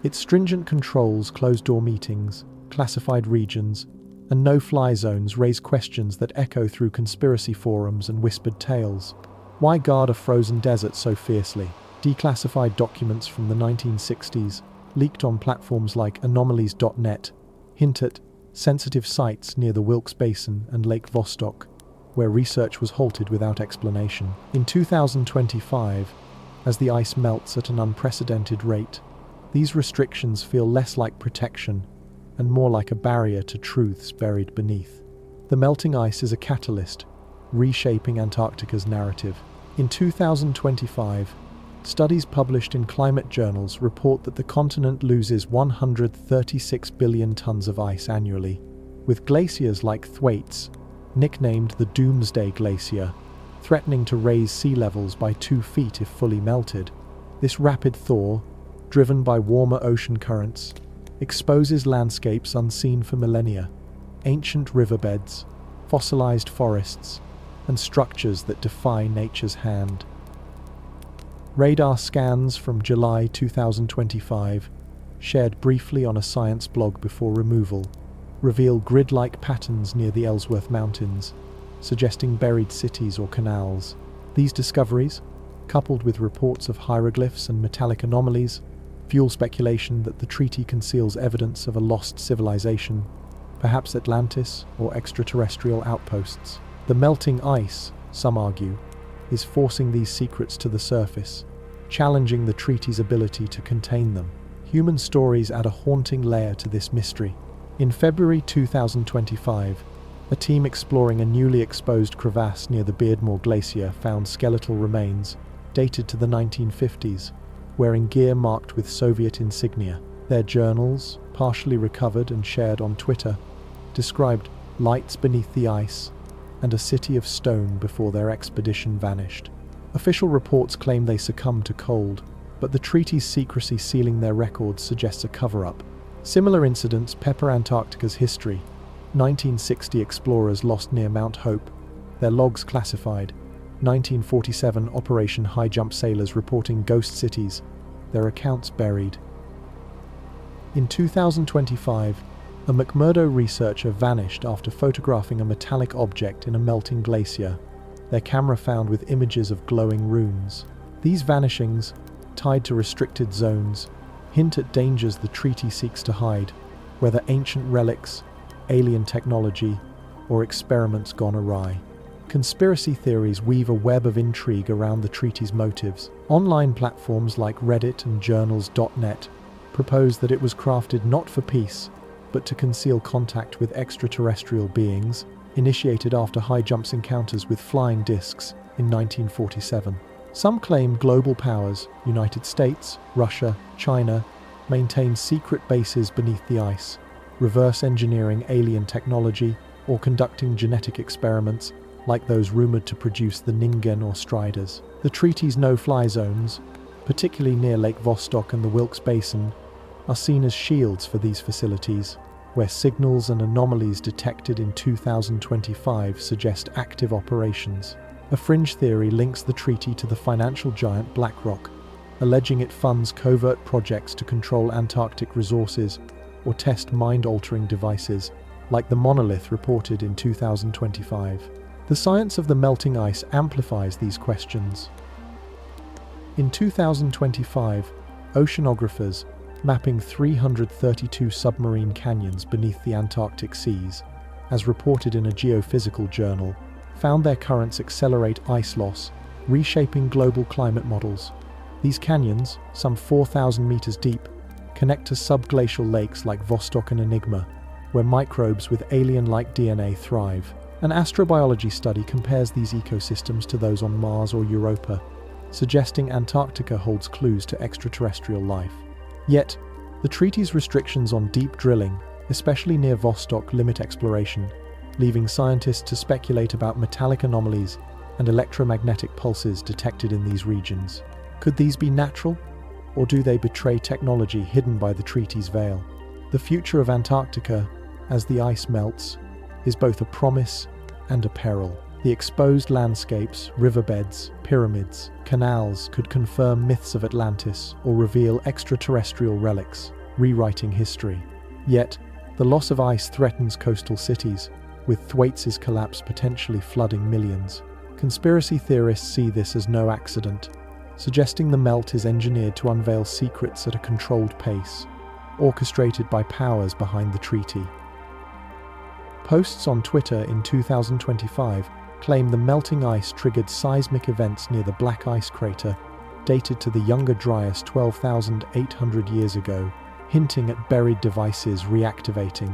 its stringent controls, closed-door meetings, classified regions, and no-fly zones raise questions that echo through conspiracy forums and whispered tales. Why guard a frozen desert so fiercely? Declassified documents from the 1960s, leaked on platforms like anomalies.net, hint at sensitive sites near the Wilkes Basin and Lake Vostok, where research was halted without explanation. In 2025, as the ice melts at an unprecedented rate, these restrictions feel less like protection and more like a barrier to truths buried beneath. The melting ice is a catalyst, reshaping Antarctica's narrative. In 2025, studies published in climate journals report that the continent loses 136 billion tons of ice annually, with glaciers like Thwaites, nicknamed the Doomsday Glacier, threatening to raise sea levels by 2 feet if fully melted. This rapid thaw, driven by warmer ocean currents, exposes landscapes unseen for millennia, ancient riverbeds, fossilized forests, and structures that defy nature's hand. Radar scans from July 2025, shared briefly on a science blog before removal, reveal grid-like patterns near the Ellsworth Mountains, suggesting buried cities or canals. These discoveries, coupled with reports of hieroglyphs and metallic anomalies, fuel speculation that the treaty conceals evidence of a lost civilization, perhaps Atlantis or extraterrestrial outposts. The melting ice, some argue, is forcing these secrets to the surface, challenging the treaty's ability to contain them. Human stories add a haunting layer to this mystery. In February 2025, a team exploring a newly exposed crevasse near the Beardmore Glacier found skeletal remains, dated to the 1950s, wearing gear marked with Soviet insignia. Their journals, partially recovered and shared on Twitter, described lights beneath the ice and a city of stone before their expedition vanished. Official reports claim they succumbed to cold, but the treaty's secrecy sealing their records suggests a cover-up. Similar incidents pepper Antarctica's history. 1960 explorers lost near Mount Hope, their logs classified. 1947 Operation Highjump sailors reporting ghost cities, their accounts buried. In 2025, a McMurdo researcher vanished after photographing a metallic object in a melting glacier, their camera found with images of glowing runes. These vanishings, tied to restricted zones, hint at dangers the treaty seeks to hide, whether ancient relics, alien technology, or experiments gone awry. Conspiracy theories weave a web of intrigue around the treaty's motives. Online platforms like Reddit and journals.net propose that it was crafted not for peace, but to conceal contact with extraterrestrial beings, initiated after Highjump's encounters with flying discs in 1947. Some claim global powers, United States, Russia, China, maintain secret bases beneath the ice, reverse engineering alien technology, or conducting genetic experiments like those rumored to produce the Ningen or Striders. The treaty's no-fly zones, particularly near Lake Vostok and the Wilkes Basin, are seen as shields for these facilities, where signals and anomalies detected in 2025 suggest active operations. A fringe theory links the treaty to the financial giant BlackRock, alleging it funds covert projects to control Antarctic resources or test mind-altering devices, like the Monolith reported in 2025. The science of the melting ice amplifies these questions. In 2025, oceanographers, mapping 332 submarine canyons beneath the Antarctic seas, as reported in a geophysical journal, found their currents accelerate ice loss, reshaping global climate models. These canyons, some 4,000 meters deep, connect to subglacial lakes like Vostok and Enigma, where microbes with alien-like DNA thrive. An astrobiology study compares these ecosystems to those on Mars or Europa, suggesting Antarctica holds clues to extraterrestrial life. Yet, the treaty's restrictions on deep drilling, especially near Vostok, limit exploration, leaving scientists to speculate about metallic anomalies and electromagnetic pulses detected in these regions. Could these be natural, or do they betray technology hidden by the treaty's veil? The future of Antarctica, as the ice melts, is both a promise and a peril. The exposed landscapes, riverbeds, pyramids, canals could confirm myths of Atlantis or reveal extraterrestrial relics, rewriting history. Yet, the loss of ice threatens coastal cities, with Thwaites' collapse potentially flooding millions. Conspiracy theorists see this as no accident, suggesting the melt is engineered to unveil secrets at a controlled pace, orchestrated by powers behind the treaty. Posts on Twitter in 2025 claim the melting ice triggered seismic events near the Black Ice Crater, dated to the Younger Dryas 12,800 years ago, hinting at buried devices reactivating.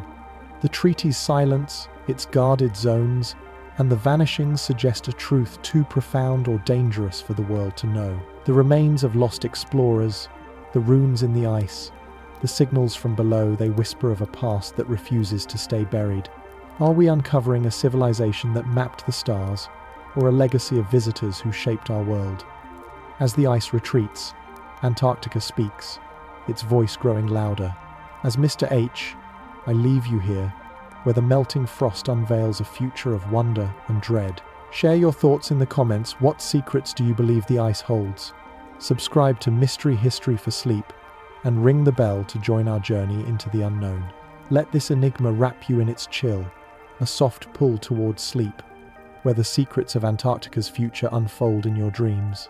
The treaty's silence, its guarded zones, and the vanishings suggest a truth too profound or dangerous for the world to know. The remains of lost explorers, the runes in the ice, the signals from below, they whisper of a past that refuses to stay buried. Are we uncovering a civilization that mapped the stars, or a legacy of visitors who shaped our world? As the ice retreats, Antarctica speaks, its voice growing louder. As Mr. H, I leave you here, where the melting frost unveils a future of wonder and dread. Share your thoughts in the comments. What secrets do you believe the ice holds? Subscribe to Mystery History for Sleep, and ring the bell to join our journey into the unknown. Let this enigma wrap you in its chill, a soft pull towards sleep, where the secrets of Antarctica's future unfold in your dreams.